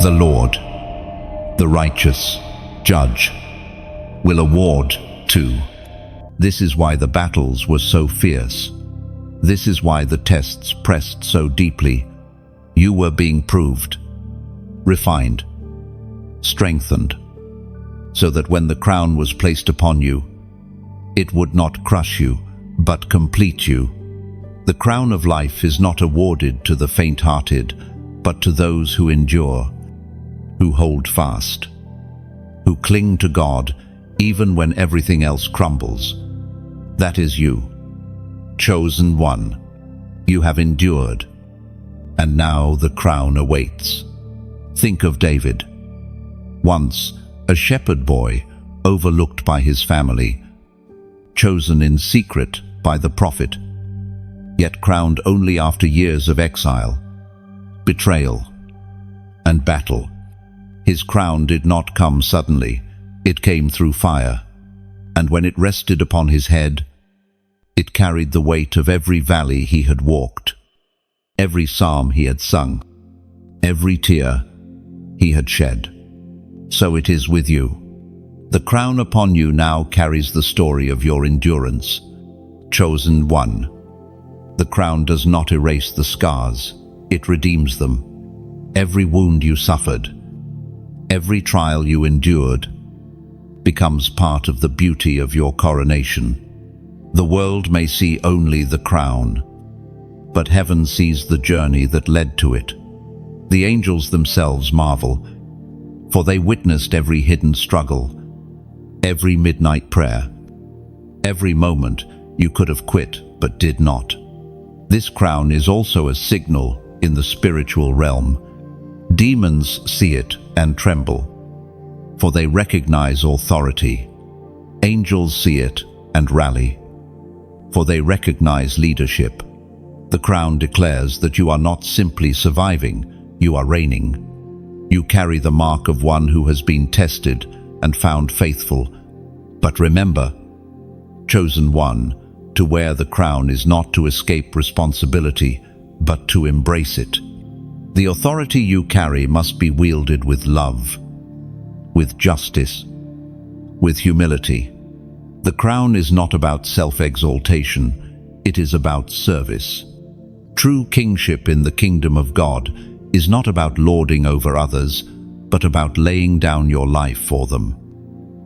the Lord, the righteous judge, will award to." This is why the battles were so fierce. This is why the tests pressed so deeply. You were being proved, refined, strengthened, so that when the crown was placed upon you, it would not crush you, but complete you. The crown of life is not awarded to the faint-hearted, but to those who endure, who hold fast, who cling to God even when everything else crumbles. That is you, chosen one. You have endured, and now the crown awaits. Think of David, once a shepherd boy, overlooked by his family, chosen in secret by the prophet, yet crowned only after years of exile, betrayal, and battle. His crown did not come suddenly. It came through fire, and when it rested upon his head, it carried the weight of every valley he had walked, every psalm he had sung, every tear he had shed. So it is with you. The crown upon you now carries the story of your endurance. Chosen one. The crown does not erase the scars, it redeems them. Every wound you suffered, every trial you endured, becomes part of the beauty of your coronation. The world may see only the crown, but heaven sees the journey that led to it. The angels themselves marvel, for they witnessed every hidden struggle, every midnight prayer, every moment you could have quit but did not. This crown is also a signal in the spiritual realm. Demons see it and tremble, for they recognize authority. Angels see it and rally, for they recognize leadership. The crown declares that you are not simply surviving, you are reigning. You carry the mark of one who has been tested and found faithful. But remember, chosen one, to wear the crown is not to escape responsibility, but to embrace it. The authority you carry must be wielded with love, with justice, with humility. The crown is not about self-exaltation, it is about service. True kingship in the kingdom of God is not about lording over others, but about laying down your life for them.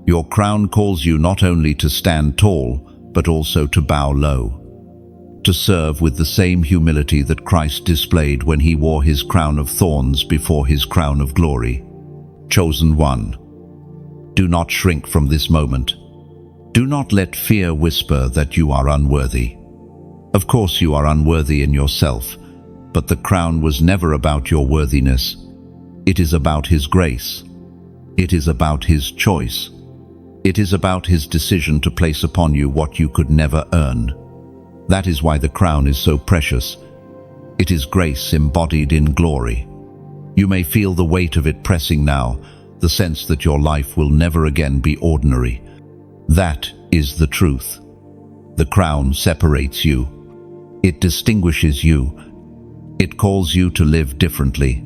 Your crown calls you not only to stand tall, but also to bow low, to serve with the same humility that Christ displayed when he wore his crown of thorns before his crown of glory. Chosen one, do not shrink from this moment. Do not let fear whisper that you are unworthy. Of course you are unworthy in yourself, but the crown was never about your worthiness. It is about his grace. It is about his choice. It is about his decision to place upon you what you could never earn. That is why the crown is so precious. It is grace embodied in glory. You may feel the weight of it pressing now, the sense that your life will never again be ordinary. That is the truth. The crown separates you. It distinguishes you. It calls you to live differently,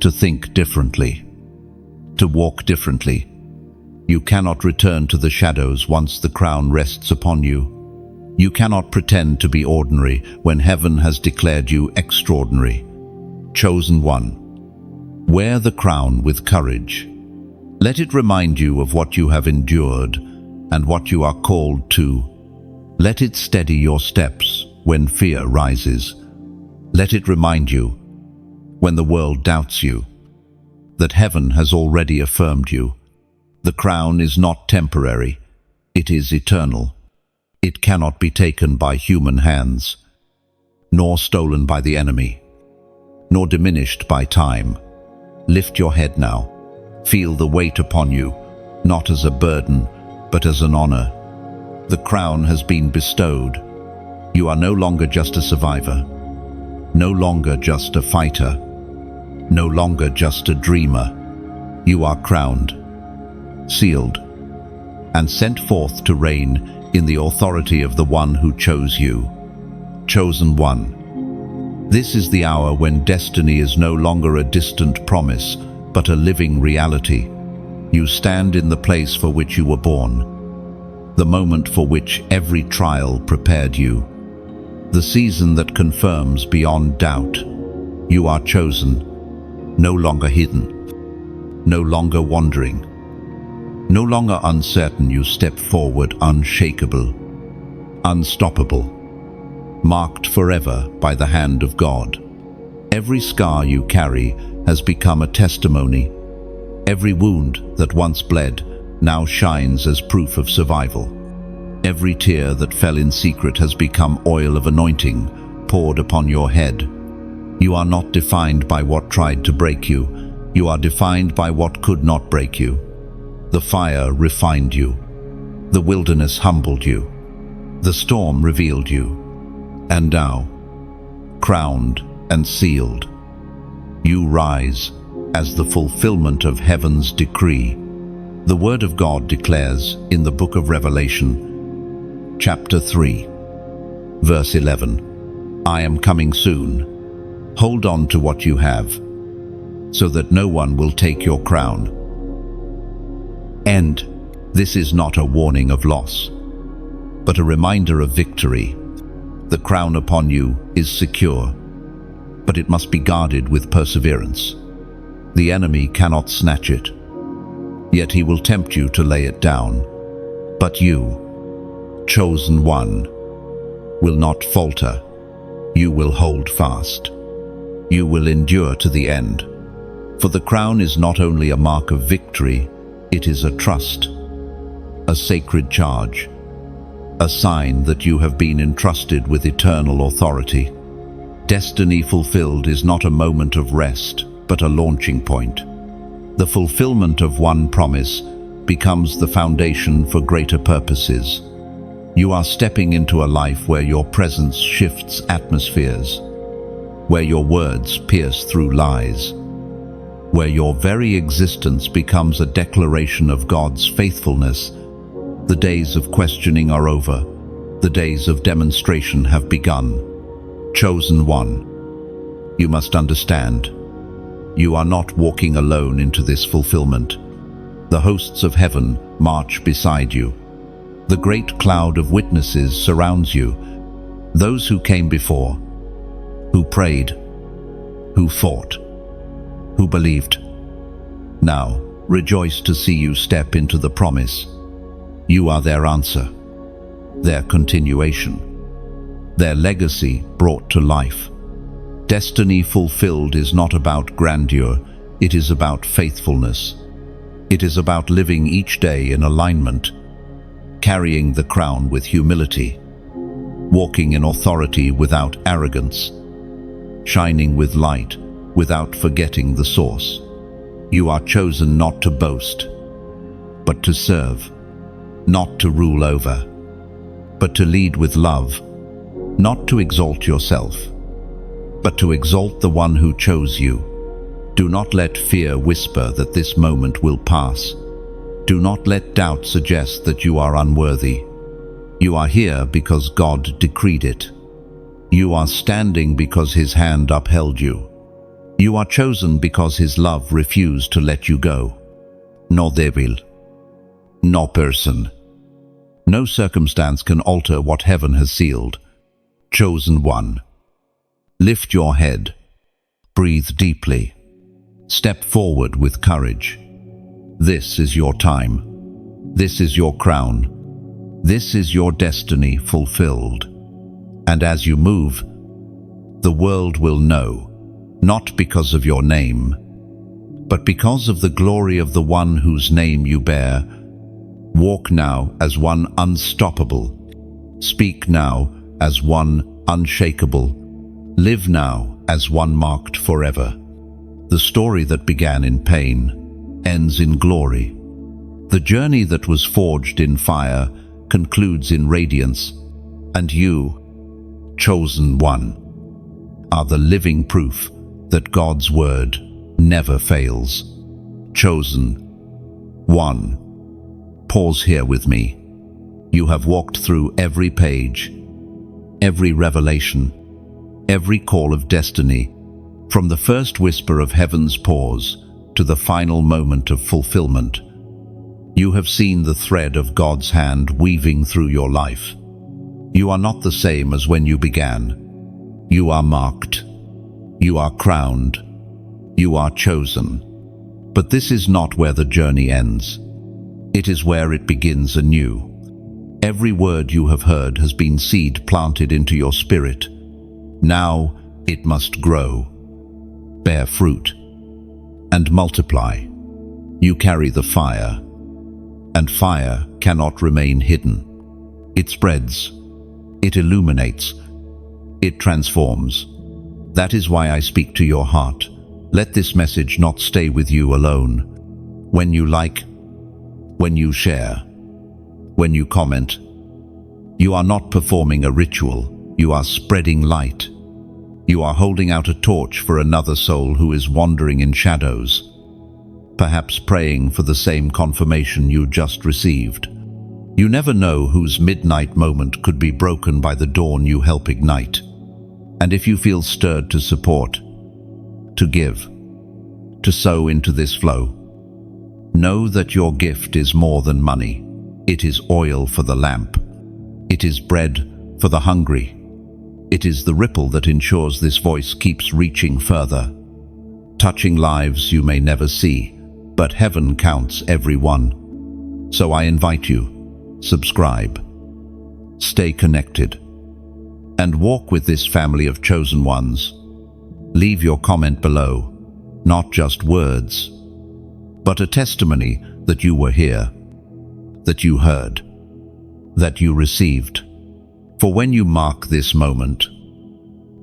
to think differently, to walk differently. You cannot return to the shadows once the crown rests upon you. You cannot pretend to be ordinary when heaven has declared you extraordinary. Chosen one, wear the crown with courage. Let it remind you of what you have endured and what you are called to. Let it steady your steps when fear rises. Let it remind you, when the world doubts you, that heaven has already affirmed you. The crown is not temporary, it is eternal. It cannot be taken by human hands, nor stolen by the enemy, nor diminished by time. Lift your head now. Feel the weight upon you, not as a burden, but as an honor. The crown has been bestowed. You are no longer just a survivor, no longer just a fighter, no longer just a dreamer. You are crowned, sealed, and sent forth to reign in the authority of the one who chose you. Chosen one. This is the hour when destiny is no longer a distant promise, but a living reality. You stand in the place for which you were born, the moment for which every trial prepared you, the season that confirms beyond doubt. You are chosen, no longer hidden, no longer wandering, no longer uncertain. You step forward unshakable, unstoppable, marked forever by the hand of God. Every scar you carry has become a testimony. Every wound that once bled now shines as proof of survival. Every tear that fell in secret has become oil of anointing poured upon your head. You are not defined by what tried to break you. You are defined by what could not break you. The fire refined you. The wilderness humbled you. The storm revealed you. And now, crowned and sealed, you rise as the fulfillment of heaven's decree. The Word of God declares in the book of Revelation, chapter 3, verse 11, I am coming soon. Hold on to what you have, so that no one will take your crown. And this is not a warning of loss, but a reminder of victory. The crown upon you is secure, but it must be guarded with perseverance. The enemy cannot snatch it, yet he will tempt you to lay it down. But you, chosen one, will not falter. You will hold fast. You will endure to the end. For the crown is not only a mark of victory, it is a trust, a sacred charge, a sign that you have been entrusted with eternal authority. Destiny fulfilled is not a moment of rest, but a launching point. The fulfillment of one promise becomes the foundation for greater purposes. You are stepping into a life where your presence shifts atmospheres, where your words pierce through lies, where your very existence becomes a declaration of God's faithfulness. The days of questioning are over. The days of demonstration have begun. Chosen one, you must understand, you are not walking alone into this fulfillment. The hosts of heaven march beside you. The great cloud of witnesses surrounds you. Those who came before, who prayed, who fought, who believed. Now, rejoice to see you step into the promise. You are their answer, their continuation, their legacy brought to life. Destiny fulfilled is not about grandeur, it is about faithfulness. It is about living each day in alignment, carrying the crown with humility, walking in authority without arrogance, shining with light without forgetting the source. You are chosen not to boast, but to serve, not to rule over, but to lead with love, not to exalt yourself, but to exalt the one who chose you. Do not let fear whisper that this moment will pass. Do not let doubt suggest that you are unworthy. You are here because God decreed it. You are standing because His hand upheld you. You are chosen because His love refused to let you go. No devil, no person, no circumstance can alter what heaven has sealed. Chosen one, lift your head, breathe deeply, step forward with courage. This is your time. This is your crown. This is your destiny fulfilled. And as you move, the world will know, not because of your name, but because of the glory of the one whose name you bear. Walk now as one unstoppable. Speak now as one unshakable. Live now as one marked forever. The story that began in pain ends in glory. The journey that was forged in fire concludes in radiance, and you, chosen one, are the living proof that God's word never fails. Chosen one. Pause here with me. You have walked through every page, every revelation, every call of destiny, from the first whisper of heaven's pause to the final moment of fulfillment. You have seen the thread of God's hand weaving through your life. You are not the same as when you began. You are marked. You are crowned. You are chosen. But this is not where the journey ends. It is where it begins anew. Every word you have heard has been seed planted into your spirit. Now it must grow, bear fruit, and multiply. You carry the fire, and fire cannot remain hidden. It spreads, it illuminates, it transforms. That is why I speak to your heart. Let this message not stay with you alone. When you like, when you share, when you comment, you are not performing a ritual, you are spreading light. You are holding out a torch for another soul who is wandering in shadows, perhaps praying for the same confirmation you just received. You never know whose midnight moment could be broken by the dawn you help ignite. And if you feel stirred to support, to give, to sow into this flow, know that your gift is more than money. It is oil for the lamp. It is bread for the hungry. It is the ripple that ensures this voice keeps reaching further, touching lives you may never see, but heaven counts every one. So I invite you, subscribe, stay connected, and walk with this family of chosen ones. Leave your comment below, not just words, but a testimony that you were here, that you heard, that you received. For when you mark this moment,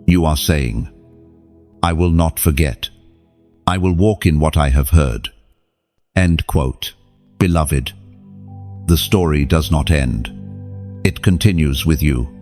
you are saying, I will not forget. I will walk in what I have heard. End quote. Beloved, the story does not end. It continues with you.